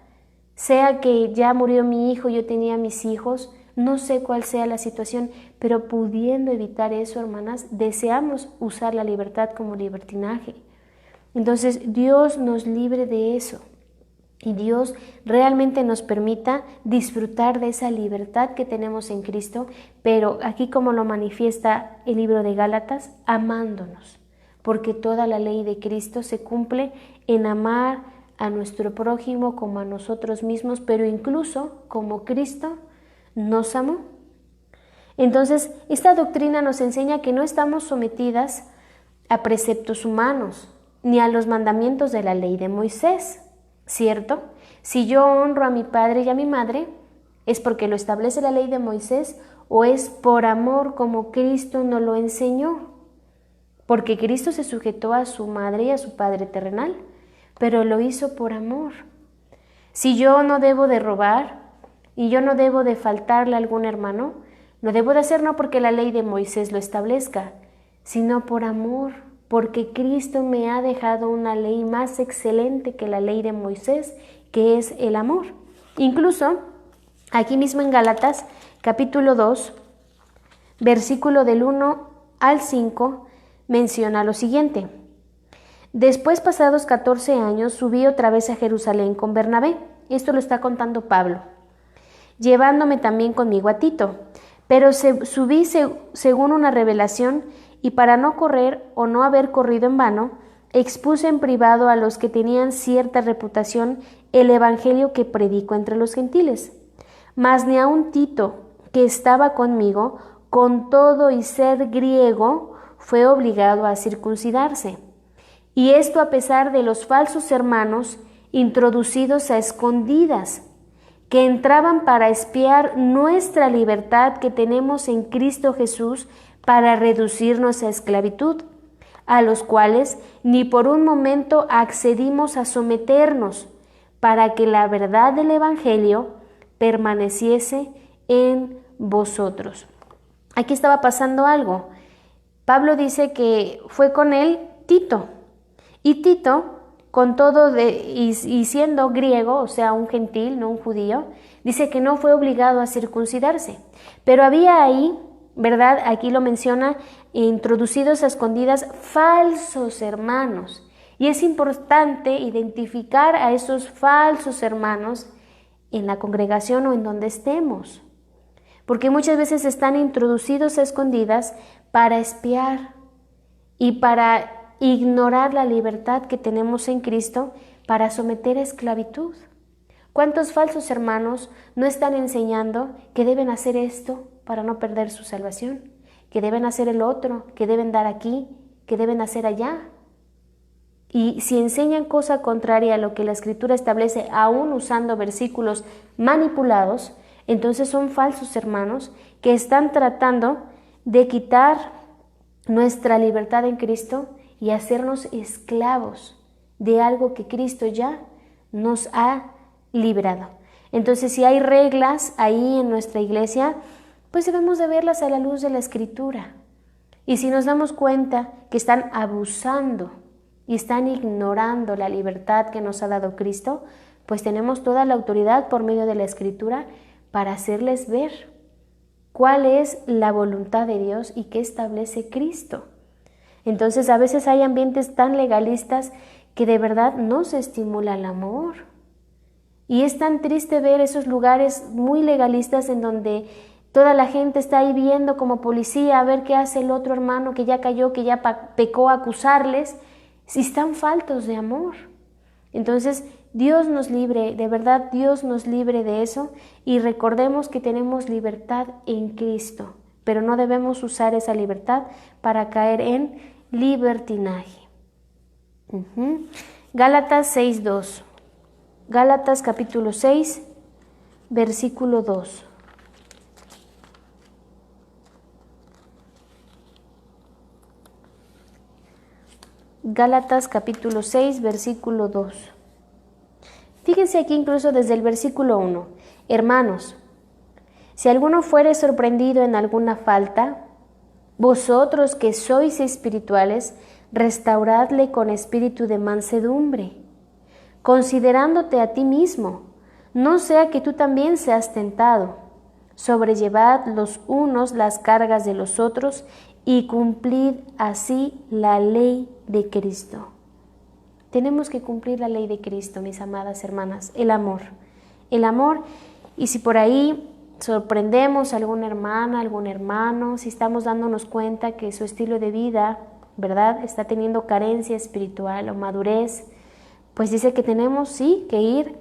sea que ya murió mi hijo, yo tenía mis hijos, no sé cuál sea la situación, pero pudiendo evitar eso, hermanas, deseamos usar la libertad como libertinaje. Entonces, Dios nos libre de eso y Dios realmente nos permita disfrutar de esa libertad que tenemos en Cristo, pero aquí como lo manifiesta el libro de Gálatas, amándonos, porque toda la ley de Cristo se cumple en amar a nuestro prójimo como a nosotros mismos, pero incluso como Cristo nos amó. Entonces, esta doctrina nos enseña que no estamos sometidas a preceptos humanos, ni a los mandamientos de la ley de Moisés, ¿cierto? Si yo honro a mi padre y a mi madre, ¿es porque lo establece la ley de Moisés o es por amor como Cristo nos lo enseñó? Porque Cristo se sujetó a su madre y a su padre terrenal, pero lo hizo por amor. Si yo no debo de robar y yo no debo de faltarle a algún hermano, lo debo de hacer no porque la ley de Moisés lo establezca, sino por amor, porque Cristo me ha dejado una ley más excelente que la ley de Moisés, que es el amor. Incluso, aquí mismo en Gálatas, capítulo 2, versículo del 1 al 5, menciona lo siguiente. Después, pasados 14 años, subí otra vez a Jerusalén con Bernabé. Esto lo está contando Pablo, llevándome también conmigo a Tito. Pero subí según una revelación, y para no correr o no haber corrido en vano, expuse en privado a los que tenían cierta reputación el evangelio que predico entre los gentiles. Mas ni aun Tito, que estaba conmigo, con todo y ser griego, fue obligado a circuncidarse. Y esto a pesar de los falsos hermanos introducidos a escondidas, que entraban para espiar nuestra libertad que tenemos en Cristo Jesús para reducirnos a esclavitud, a los cuales ni por un momento accedimos a someternos, para que la verdad del Evangelio permaneciese en vosotros. Aquí estaba pasando algo. Pablo dice que fue con él Tito, y Tito, con todo y siendo griego, o sea, un gentil, no un judío, dice que no fue obligado a circuncidarse. Pero había ahí, ¿verdad? Aquí lo menciona, introducidos a escondidas falsos hermanos. Y es importante identificar a esos falsos hermanos en la congregación o en donde estemos. Porque muchas veces están introducidos a escondidas para espiar y para ignorar la libertad que tenemos en Cristo para someter a esclavitud. ¿Cuántos falsos hermanos no están enseñando que deben hacer esto para no perder su salvación? Que deben hacer el otro, que deben dar aquí, que deben hacer allá. Y si enseñan cosa contraria a lo que la Escritura establece, aún usando versículos manipulados, entonces son falsos hermanos que están tratando de quitar nuestra libertad en Cristo y hacernos esclavos de algo que Cristo ya nos ha librado. Entonces, si hay reglas ahí en nuestra iglesia, pues debemos de verlas a la luz de la Escritura. Y si nos damos cuenta que están abusando y están ignorando la libertad que nos ha dado Cristo, pues tenemos toda la autoridad por medio de la Escritura para hacerles ver cuál es la voluntad de Dios y qué establece Cristo. Entonces, a veces hay ambientes tan legalistas que de verdad no se estimula el amor. Y es tan triste ver esos lugares muy legalistas en donde toda la gente está ahí viendo como policía a ver qué hace el otro hermano que ya cayó, que ya pecó, a acusarles, si están faltos de amor. Entonces, Dios nos libre, de verdad Dios nos libre de eso, y recordemos que tenemos libertad en Cristo, pero no debemos usar esa libertad para caer en libertinaje. Gálatas 6:2. Gálatas capítulo 6, versículo 2. Gálatas capítulo 6, versículo 2. Fíjense aquí incluso desde el versículo 1. Hermanos, si alguno fuere sorprendido en alguna falta, Vosotros que sois espirituales, restauradle con espíritu de mansedumbre, considerándote a ti mismo, no sea que tú también seas tentado. Sobrellevad los unos las cargas de los otros y cumplid así la ley de Cristo. Tenemos que cumplir la ley de Cristo, mis amadas hermanas, el amor. El amor, y si por ahí sorprendemos a alguna hermana, algún hermano, si estamos dándonos cuenta que su estilo de vida, ¿verdad?, está teniendo carencia espiritual o madurez, pues dice que tenemos, sí, que ir,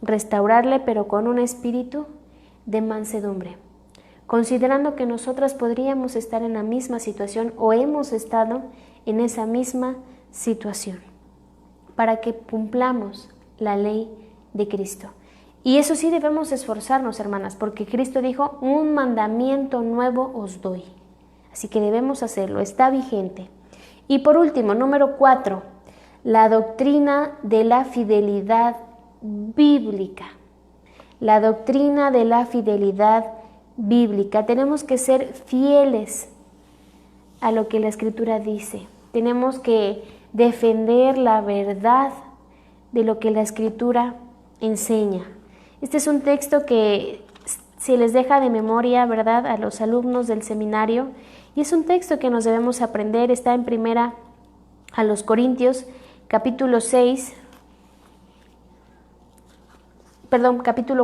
restaurarle, pero con un espíritu de mansedumbre, considerando que nosotras podríamos estar en la misma situación o hemos estado en esa misma situación, para que cumplamos la ley de Cristo. Y eso sí debemos esforzarnos, hermanas, porque Cristo dijo, un mandamiento nuevo os doy. Así que debemos hacerlo, está vigente. Y por último, número 4, la doctrina de la fidelidad bíblica. La doctrina de la fidelidad bíblica. Tenemos que ser fieles a lo que la Escritura dice. Tenemos que defender la verdad de lo que la Escritura enseña. Este es un texto que se les deja de memoria, ¿verdad?, a los alumnos del seminario, y es un texto que nos debemos aprender. Está en primera a los Corintios, capítulo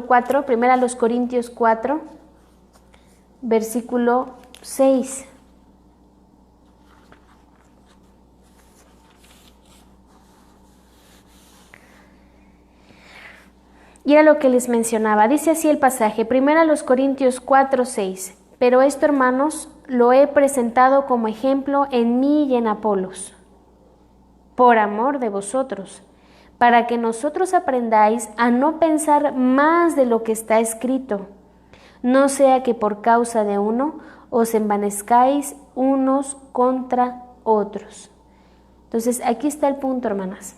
4, primera a los Corintios 4, versículo 6. Y era lo que les mencionaba. Dice así el pasaje, primero a los Corintios 4, 6. Pero esto, hermanos, lo he presentado como ejemplo en mí y en Apolos, por amor de vosotros, para que nosotros aprendáis a no pensar más de lo que está escrito, no sea que por causa de uno os envanezcáis unos contra otros. Entonces, aquí está el punto, hermanas.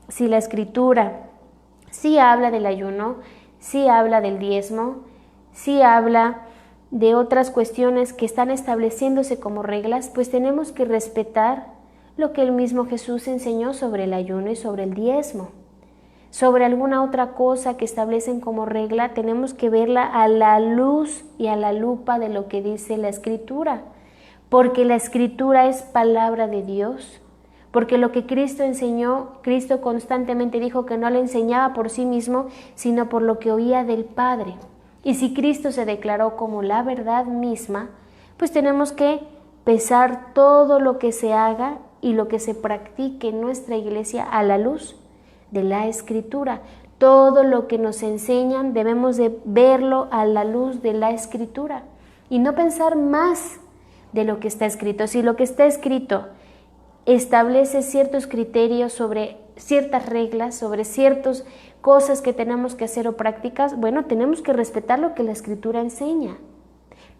Si la Escritura sí habla del ayuno, sí habla del diezmo, sí habla de otras cuestiones que están estableciéndose como reglas, pues tenemos que respetar lo que el mismo Jesús enseñó sobre el ayuno y sobre el diezmo. Sobre alguna otra cosa que establecen como regla, tenemos que verla a la luz y a la lupa de lo que dice la Escritura, porque la Escritura es palabra de Dios. Porque lo que Cristo enseñó, Cristo constantemente dijo que no le enseñaba por sí mismo, sino por lo que oía del Padre. Y si Cristo se declaró como la verdad misma, pues tenemos que pesar todo lo que se haga y lo que se practique en nuestra iglesia a la luz de la Escritura. Todo lo que nos enseñan debemos de verlo a la luz de la Escritura y no pensar más de lo que está escrito. Si lo que está escrito establece ciertos criterios sobre ciertas reglas, sobre ciertas cosas que tenemos que hacer o prácticas, bueno, tenemos que respetar lo que la Escritura enseña.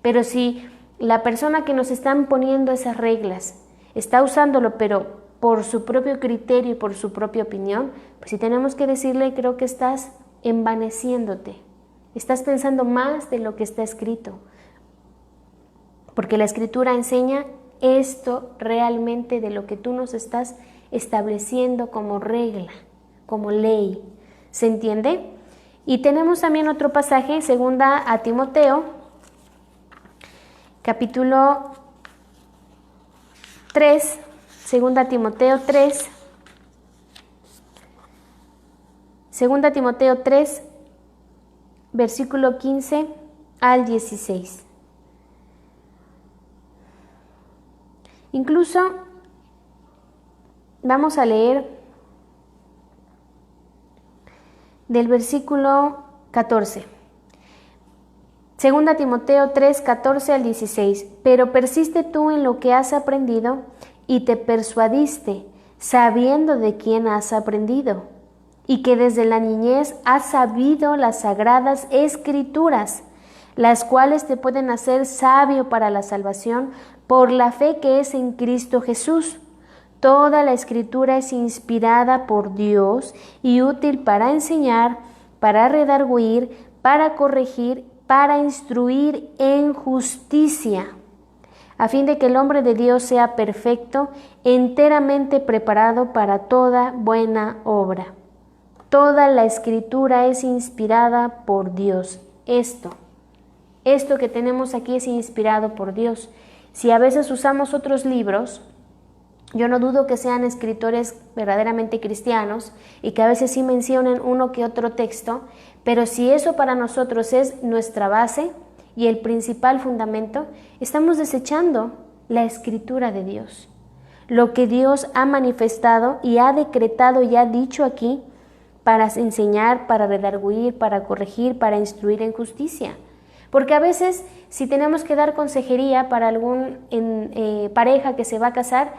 Pero si la persona que nos están poniendo esas reglas está usándolo, pero por su propio criterio y por su propia opinión, pues sí tenemos que decirle, creo que estás envaneciéndote, estás pensando más de lo que está escrito, porque la Escritura enseña esto realmente de lo que tú nos estás estableciendo como regla, como ley. ¿Se entiende? Y tenemos también otro pasaje, segunda a Timoteo, capítulo 3, segunda Timoteo 3, segunda Timoteo 3, versículo 15 al 16. Incluso vamos a leer del versículo 14. Segunda Timoteo 3, 14 al 16. Pero persiste tú en lo que has aprendido y te persuadiste, sabiendo de quién has aprendido, y que desde la niñez has sabido las sagradas Escrituras, las cuales te pueden hacer sabio para la salvación por la fe que es en Cristo Jesús. Toda la Escritura es inspirada por Dios y útil para enseñar, para redarguir, para corregir, para instruir en justicia, a fin de que el hombre de Dios sea perfecto, enteramente preparado para toda buena obra. Toda la Escritura es inspirada por Dios. Esto que tenemos aquí es inspirado por Dios. Si a veces usamos otros libros, yo no dudo que sean escritores verdaderamente cristianos y que a veces sí mencionen uno que otro texto, pero si eso para nosotros es nuestra base y el principal fundamento, estamos desechando la Escritura de Dios. Lo que Dios ha manifestado y ha decretado y ha dicho aquí para enseñar, para redarguir, para corregir, para instruir en justicia. Porque a veces, si tenemos que dar consejería para algún pareja que se va a casar,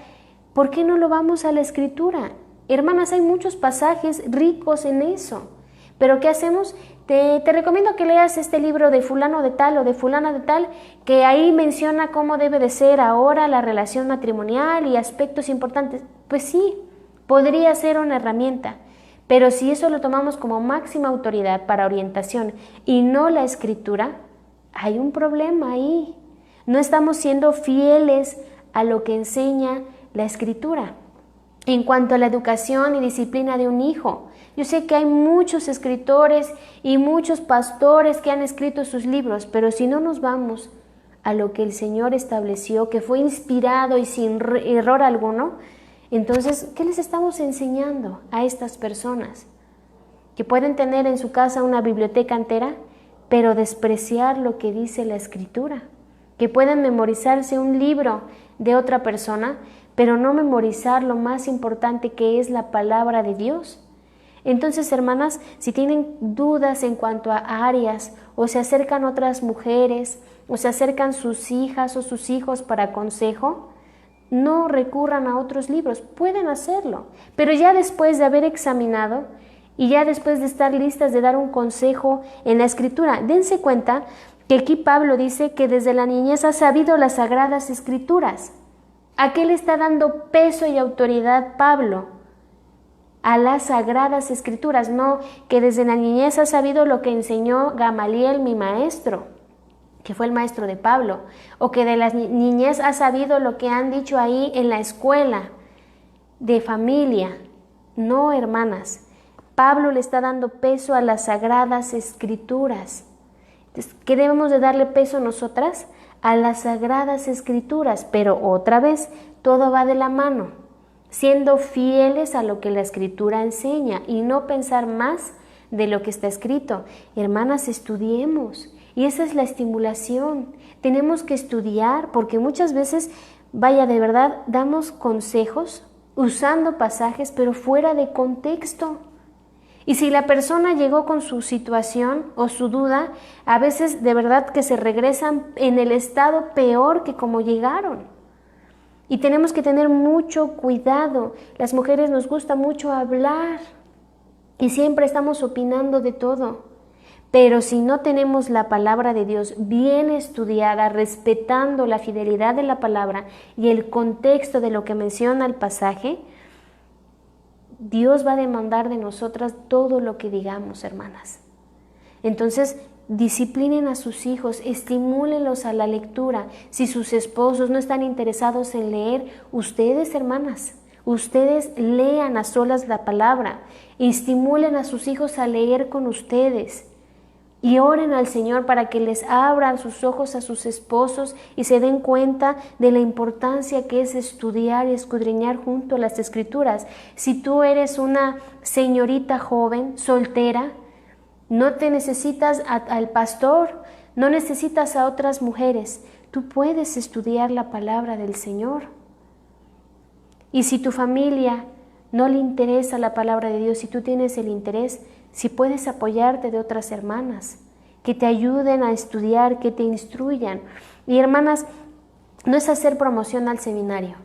¿por qué no lo vamos a la Escritura? Hermanas, hay muchos pasajes ricos en eso. Pero ¿qué hacemos? Te recomiendo que leas este libro de fulano de tal o de fulana de tal, que ahí menciona cómo debe de ser ahora la relación matrimonial y aspectos importantes. Pues sí, podría ser una herramienta. Pero si eso lo tomamos como máxima autoridad para orientación y no la Escritura, hay un problema ahí. No estamos siendo fieles a lo que enseña la Escritura. En cuanto a la educación y disciplina de un hijo, yo sé que hay muchos escritores y muchos pastores que han escrito sus libros, pero si no nos vamos a lo que el Señor estableció, que fue inspirado y sin error alguno, entonces, ¿qué les estamos enseñando a estas personas? Que pueden tener en su casa una biblioteca entera, pero despreciar lo que dice la Escritura. Que pueden memorizarse un libro de otra persona, pero no memorizar lo más importante que es la palabra de Dios. Entonces, hermanas, si tienen dudas en cuanto a áreas, o se acercan otras mujeres, o se acercan sus hijas o sus hijos para consejo, no recurran a otros libros, pueden hacerlo, pero ya después de haber examinado y ya después de estar listas de dar un consejo en la Escritura, dense cuenta que aquí Pablo dice que desde la niñez ha sabido las Sagradas Escrituras. ¿A qué le está dando peso y autoridad Pablo? A las Sagradas Escrituras, no que desde la niñez ha sabido lo que enseñó Gamaliel, mi maestro, que fue el maestro de Pablo, o que de la niñez ha sabido lo que han dicho ahí en la escuela de familia. No, hermanas, Pablo le está dando peso a las Sagradas Escrituras. Entonces, ¿qué debemos de darle peso nosotras? A las Sagradas Escrituras, pero otra vez, todo va de la mano, siendo fieles a lo que la Escritura enseña y no pensar más de lo que está escrito. Hermanas, estudiemos. Y esa es la estimulación. Tenemos que estudiar porque muchas veces, vaya, de verdad, damos consejos usando pasajes, pero fuera de contexto. Y si la persona llegó con su situación o su duda, a veces de verdad que se regresan en el estado peor que como llegaron. Y tenemos que tener mucho cuidado. Las mujeres nos gusta mucho hablar y siempre estamos opinando de todo. Pero si no tenemos la palabra de Dios bien estudiada, respetando la fidelidad de la palabra y el contexto de lo que menciona el pasaje, Dios va a demandar de nosotras todo lo que digamos, hermanas. Entonces, disciplinen a sus hijos, estimúlenlos a la lectura. Si sus esposos no están interesados en leer, ustedes, hermanas, ustedes lean a solas la palabra, estimulen a sus hijos a leer con ustedes. Y oren al Señor para que les abran sus ojos a sus esposos y se den cuenta de la importancia que es estudiar y escudriñar junto a las Escrituras. Si tú eres una señorita joven, soltera, no te necesitas al pastor, no necesitas a otras mujeres. Tú puedes estudiar la palabra del Señor. Y si tu familia no le interesa la palabra de Dios, si tú tienes el interés, si puedes apoyarte de otras hermanas que te ayuden a estudiar, que te instruyan. Y hermanas, no es hacer promoción al seminario,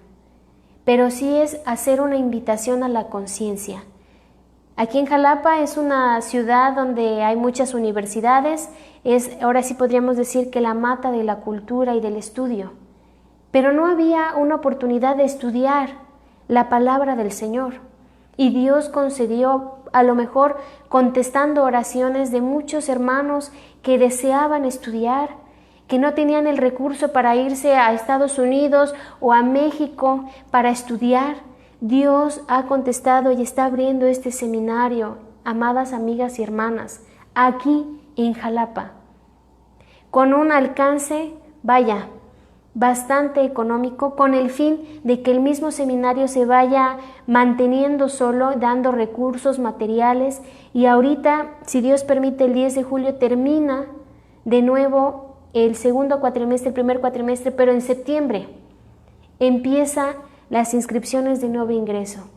pero sí es hacer una invitación a la conciencia. Aquí en Jalapa es una ciudad donde hay muchas universidades, ahora sí podríamos decir que la mata de la cultura y del estudio, pero no había una oportunidad de estudiar la palabra del Señor. Y Dios concedió, a lo mejor contestando oraciones de muchos hermanos que deseaban estudiar, que no tenían el recurso para irse a Estados Unidos o a México para estudiar. Dios ha contestado y está abriendo este seminario, amadas amigas y hermanas, aquí en Jalapa, con un alcance, vaya, bastante económico, con el fin de que el mismo seminario se vaya manteniendo solo, dando recursos materiales, y ahorita, si Dios permite, el 10 de julio termina de nuevo el segundo cuatrimestre, el primer cuatrimestre, pero en septiembre empieza las inscripciones de nuevo ingreso.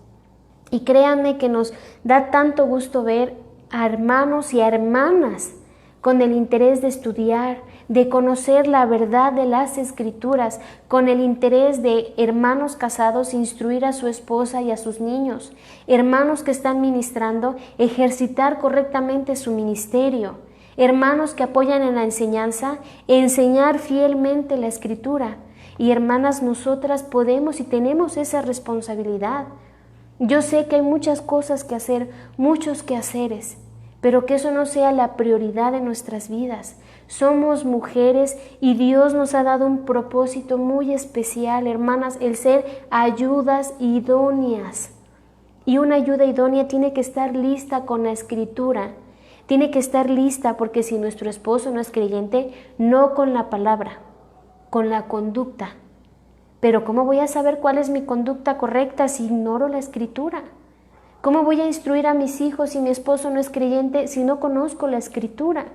Y créanme que nos da tanto gusto ver a hermanos y a hermanas con el interés de estudiar, de conocer la verdad de las Escrituras, con el interés de hermanos casados instruir a su esposa y a sus niños, hermanos que están ministrando, ejercitar correctamente su ministerio, hermanos que apoyan en la enseñanza, enseñar fielmente la Escritura. Y hermanas, nosotras podemos y tenemos esa responsabilidad. Yo sé que hay muchas cosas que hacer, muchos quehaceres, pero que eso no sea la prioridad de nuestras vidas. Somos mujeres y Dios nos ha dado un propósito muy especial, hermanas, el ser ayudas idóneas. Y una ayuda idónea tiene que estar lista con la Escritura, tiene que estar lista, porque si nuestro esposo no es creyente, no con la palabra, con la conducta. Pero ¿cómo voy a saber cuál es mi conducta correcta si ignoro la Escritura? ¿Cómo voy a instruir a mis hijos si mi esposo no es creyente si no conozco la Escritura?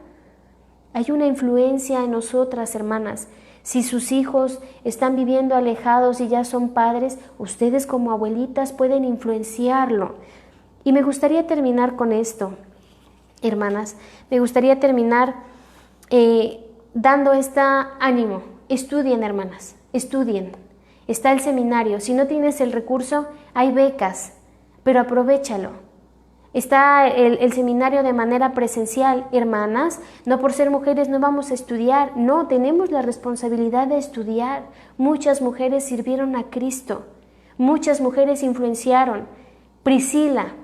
Hay una influencia en nosotras, hermanas. Si sus hijos están viviendo alejados y ya son padres, ustedes como abuelitas pueden influenciarlo. Y me gustaría terminar con esto, hermanas. Me gustaría terminar dando este ánimo. Estudien, hermanas, estudien. Está el seminario. Si no tienes el recurso, hay becas, pero aprovéchalo. Está el seminario de manera presencial. Hermanas, no por ser mujeres no vamos a estudiar. No, tenemos la responsabilidad de estudiar. Muchas mujeres sirvieron a Cristo. Muchas mujeres influenciaron. Priscila,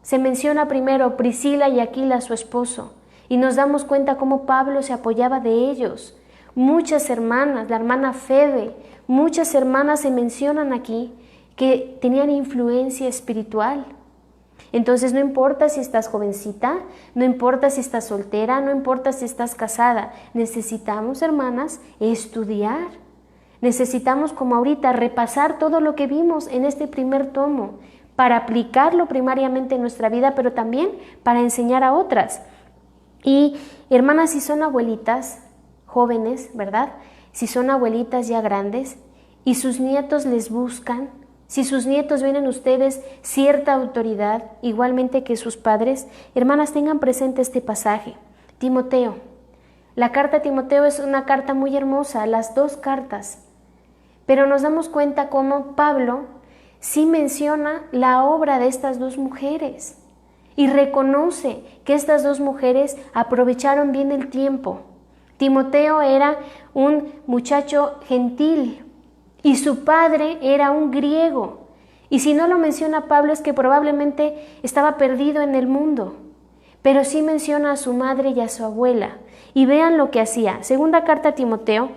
se menciona primero Priscila y Aquila, su esposo, y nos damos cuenta cómo Pablo se apoyaba de ellos. Muchas hermanas, la hermana Febe, muchas hermanas se mencionan aquí que tenían influencia espiritual. Entonces no importa si estás jovencita, no importa si estás soltera, no importa si estás casada, necesitamos, hermanas, estudiar. Necesitamos, como ahorita, repasar todo lo que vimos en este primer tomo para aplicarlo primariamente en nuestra vida, pero también para enseñar a otras. Y hermanas, si son abuelitas, jóvenes, ¿verdad? Si son abuelitas ya grandes y sus nietos les buscan, si sus nietos ven en ustedes cierta autoridad, igualmente que sus padres, hermanas, tengan presente este pasaje. Timoteo. La carta a Timoteo es una carta muy hermosa, las dos cartas. Pero nos damos cuenta cómo Pablo sí menciona la obra de estas dos mujeres y reconoce que estas dos mujeres aprovecharon bien el tiempo. Timoteo era un muchacho gentil y su padre era un griego. Y si no lo menciona Pablo es que probablemente estaba perdido en el mundo. Pero sí menciona a su madre y a su abuela. Y vean lo que hacía. Segunda carta a Timoteo,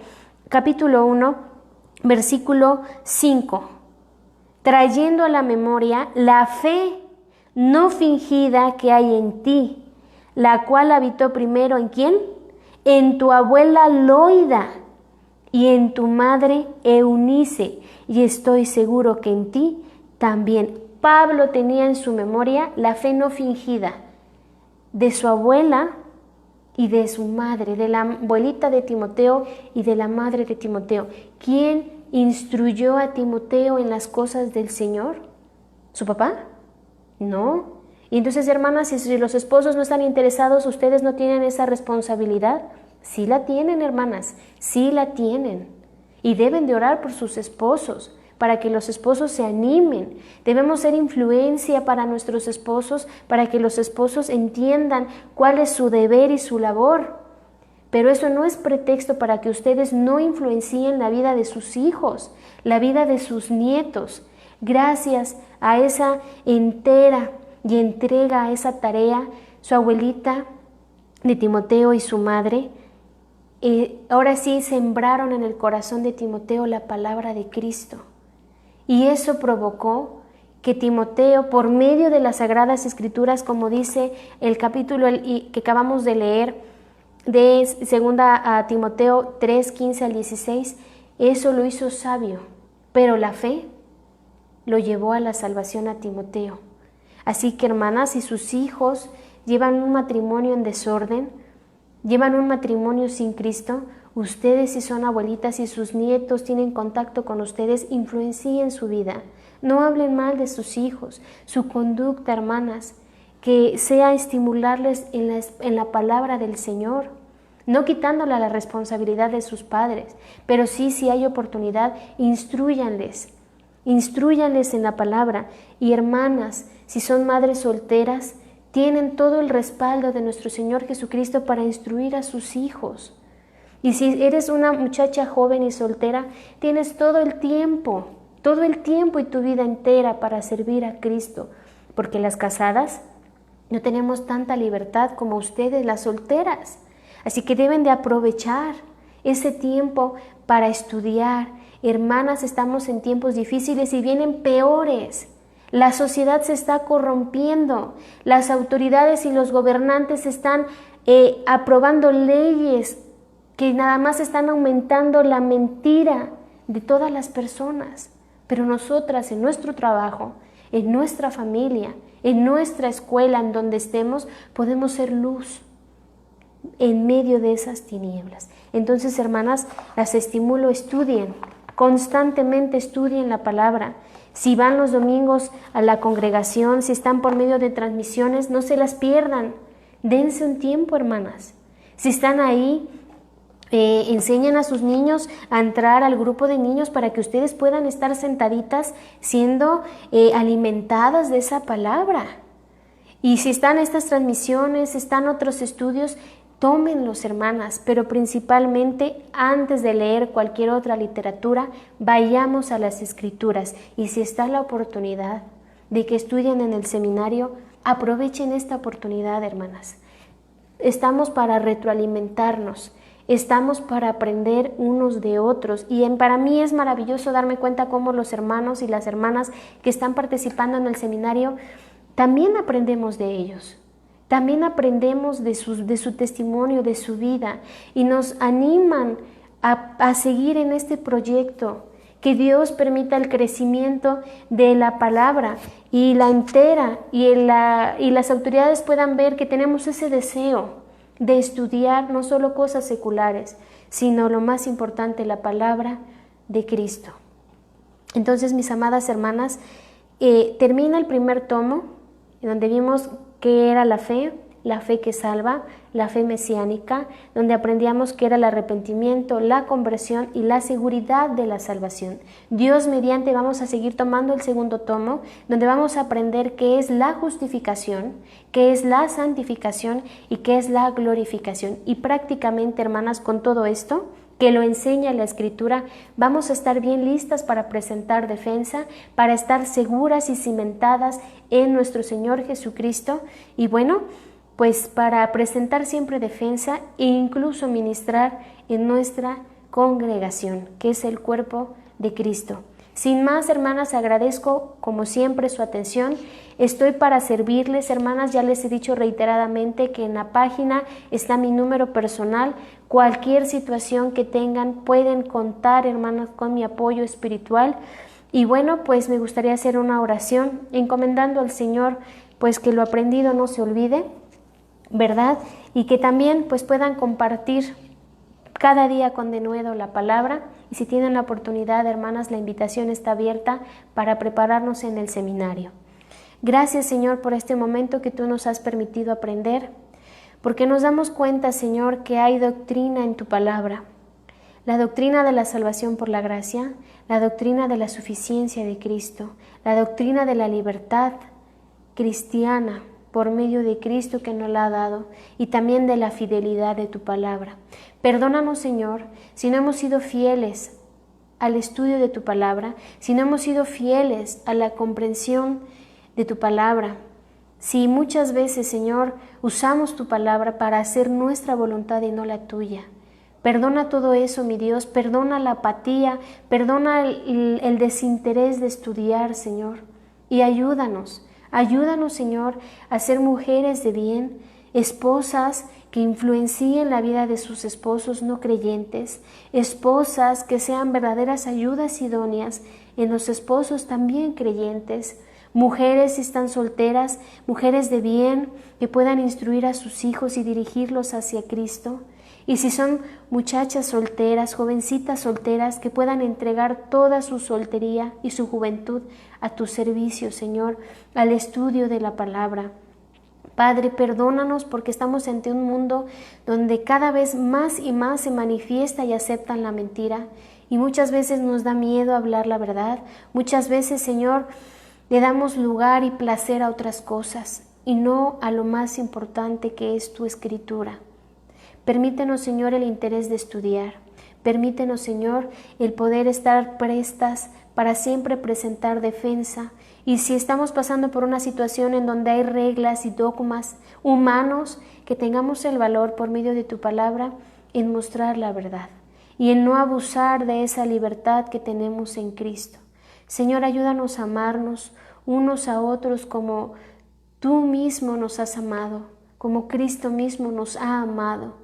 capítulo 1, versículo 5. Trayendo a la memoria la fe no fingida que hay en ti, la cual habitó primero ¿en quién? En tu abuela Loida y en tu madre Eunice, y estoy seguro que en ti también. Pablo tenía en su memoria la fe no fingida de su abuela y de su madre, de la abuelita de Timoteo y de la madre de Timoteo. ¿Quién instruyó a Timoteo en las cosas del Señor? ¿Su papá? No. Y entonces, hermanas, si los esposos no están interesados, ¿ustedes no tienen esa responsabilidad? Sí la tienen, hermanas, sí la tienen. Y deben de orar por sus esposos, para que los esposos se animen. Debemos ser influencia para nuestros esposos, para que los esposos entiendan cuál es su deber y su labor. Pero eso no es pretexto para que ustedes no influencien la vida de sus hijos, la vida de sus nietos. Gracias a esa entera y entrega a esa tarea, su abuelita de Timoteo y su madre ahora sí sembraron en el corazón de Timoteo la palabra de Cristo. Y eso provocó que Timoteo, por medio de las Sagradas Escrituras, como dice el capítulo que acabamos de leer, de 2 a Timoteo 3, 15 al 16, eso lo hizo sabio, pero la fe lo llevó a la salvación a Timoteo. Así que, hermanas, si sus hijos llevan un matrimonio en desorden, llevan un matrimonio sin Cristo, ustedes, si son abuelitas y sus nietos tienen contacto con ustedes, influencien su vida. No hablen mal de sus hijos, su conducta, hermanas, que sea estimularles en la palabra del Señor, no quitándole la responsabilidad de sus padres, pero sí, si hay oportunidad, instrúyanles en la palabra. Y hermanas, si son madres solteras, tienen todo el respaldo de nuestro Señor Jesucristo para instruir a sus hijos. Y si eres una muchacha joven y soltera, tienes todo el tiempo y tu vida entera para servir a Cristo, porque las casadas no tenemos tanta libertad como ustedes, las solteras. Así que deben de aprovechar ese tiempo para estudiar. Hermanas, estamos en tiempos difíciles y vienen peores. La sociedad se está corrompiendo. Las autoridades y los gobernantes están aprobando leyes que nada más están aumentando la mentira de todas las personas. Pero nosotras, en nuestro trabajo, en nuestra familia, en nuestra escuela, en donde estemos, podemos ser luz en medio de esas tinieblas. Entonces, hermanas, las estimulo, estudien, constantemente estudien la palabra. Si van los domingos a la congregación, si están por medio de transmisiones, no se las pierdan. Dense un tiempo, hermanas. Si están ahí, enseñen a sus niños a entrar al grupo de niños para que ustedes puedan estar sentaditas siendo alimentadas de esa palabra. Y si están estas transmisiones, están otros estudios, tómenlos, hermanas, pero principalmente antes de leer cualquier otra literatura, vayamos a las Escrituras. Y si está la oportunidad de que estudien en el seminario, aprovechen esta oportunidad, hermanas. Estamos para retroalimentarnos, estamos para aprender unos de otros. Y para mí es maravilloso darme cuenta cómo los hermanos y las hermanas que están participando en el seminario, también aprendemos de ellos. También aprendemos de su testimonio, de su vida, y nos animan a seguir en este proyecto. Que Dios permita el crecimiento de la palabra y la entera, y las autoridades puedan ver que tenemos ese deseo de estudiar no solo cosas seculares, sino lo más importante, la palabra de Cristo. Entonces, mis amadas hermanas, termina el primer tomo, en donde vimos qué era la fe que salva, la fe mesiánica, donde aprendíamos qué era el arrepentimiento, la conversión y la seguridad de la salvación. Dios mediante vamos a seguir tomando el segundo tomo, donde vamos a aprender qué es la justificación, qué es la santificación y qué es la glorificación. Y prácticamente, hermanas, con todo esto que lo enseña la Escritura, vamos a estar bien listas para presentar defensa, para estar seguras y cimentadas en nuestro Señor Jesucristo. Y bueno, pues para presentar siempre defensa e incluso ministrar en nuestra congregación, que es el cuerpo de Cristo. Sin más, hermanas, agradezco como siempre su atención. Estoy para servirles, hermanas. Ya les he dicho reiteradamente que en la página está mi número personal. Cualquier situación que tengan pueden contar, hermanas, con mi apoyo espiritual. Y bueno, pues me gustaría hacer una oración encomendando al Señor, pues que lo aprendido no se olvide, ¿verdad? Y que también pues puedan compartir cada día con denuedo la palabra. Y si tienen la oportunidad, hermanas, la invitación está abierta para prepararnos en el seminario. Gracias, Señor, por este momento que tú nos has permitido aprender, porque nos damos cuenta, Señor, que hay doctrina en tu palabra. La doctrina de la salvación por la gracia, la doctrina de la suficiencia de Cristo, la doctrina de la libertad cristiana por medio de Cristo que nos la ha dado, y también de la fidelidad de tu palabra. Perdónanos, Señor, si no hemos sido fieles al estudio de tu palabra, si no hemos sido fieles a la comprensión de tu palabra, si muchas veces, Señor, usamos tu palabra para hacer nuestra voluntad y no la tuya. Perdona todo eso, mi Dios, perdona la apatía, perdona el desinterés de estudiar, Señor, y ayúdanos, Señor, a ser mujeres de bien, esposas que influencien la vida de sus esposos no creyentes, esposas que sean verdaderas ayudas idóneas en los esposos también creyentes, mujeres si están solteras, mujeres de bien que puedan instruir a sus hijos y dirigirlos hacia Cristo. Y si son muchachas solteras, jovencitas solteras, que puedan entregar toda su soltería y su juventud a tu servicio, Señor, al estudio de la palabra. Padre, perdónanos porque estamos ante un mundo donde cada vez más y más se manifiesta y aceptan la mentira. Y muchas veces nos da miedo hablar la verdad. Muchas veces, Señor, le damos lugar y placer a otras cosas y no a lo más importante que es tu Escritura. Permítenos, Señor, el interés de estudiar. Permítenos, Señor, el poder estar prestas para siempre presentar defensa. Y si estamos pasando por una situación en donde hay reglas y dogmas humanos, que tengamos el valor por medio de tu palabra en mostrar la verdad y en no abusar de esa libertad que tenemos en Cristo. Señor, ayúdanos a amarnos unos a otros como tú mismo nos has amado, como Cristo mismo nos ha amado.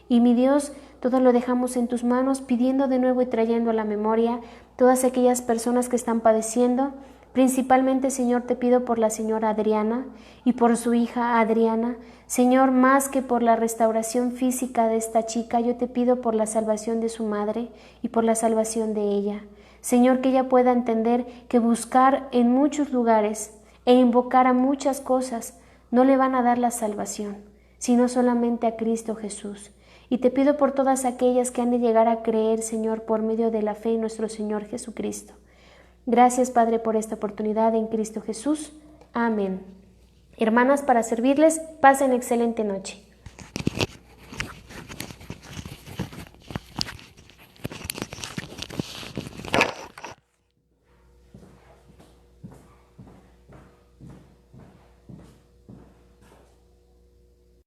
Y mi Dios, todo lo dejamos en tus manos, pidiendo de nuevo y trayendo a la memoria todas aquellas personas que están padeciendo. Principalmente, Señor, te pido por la señora Adriana y por su hija Adriana. Señor, más que por la restauración física de esta chica, yo te pido por la salvación de su madre y por la salvación de ella. Señor, que ella pueda entender que buscar en muchos lugares e invocar a muchas cosas no le van a dar la salvación, sino solamente a Cristo Jesús. Y te pido por todas aquellas que han de llegar a creer, Señor, por medio de la fe en nuestro Señor Jesucristo. Gracias, Padre, por esta oportunidad en Cristo Jesús. Amén. Hermanas, para servirles, pasen excelente noche.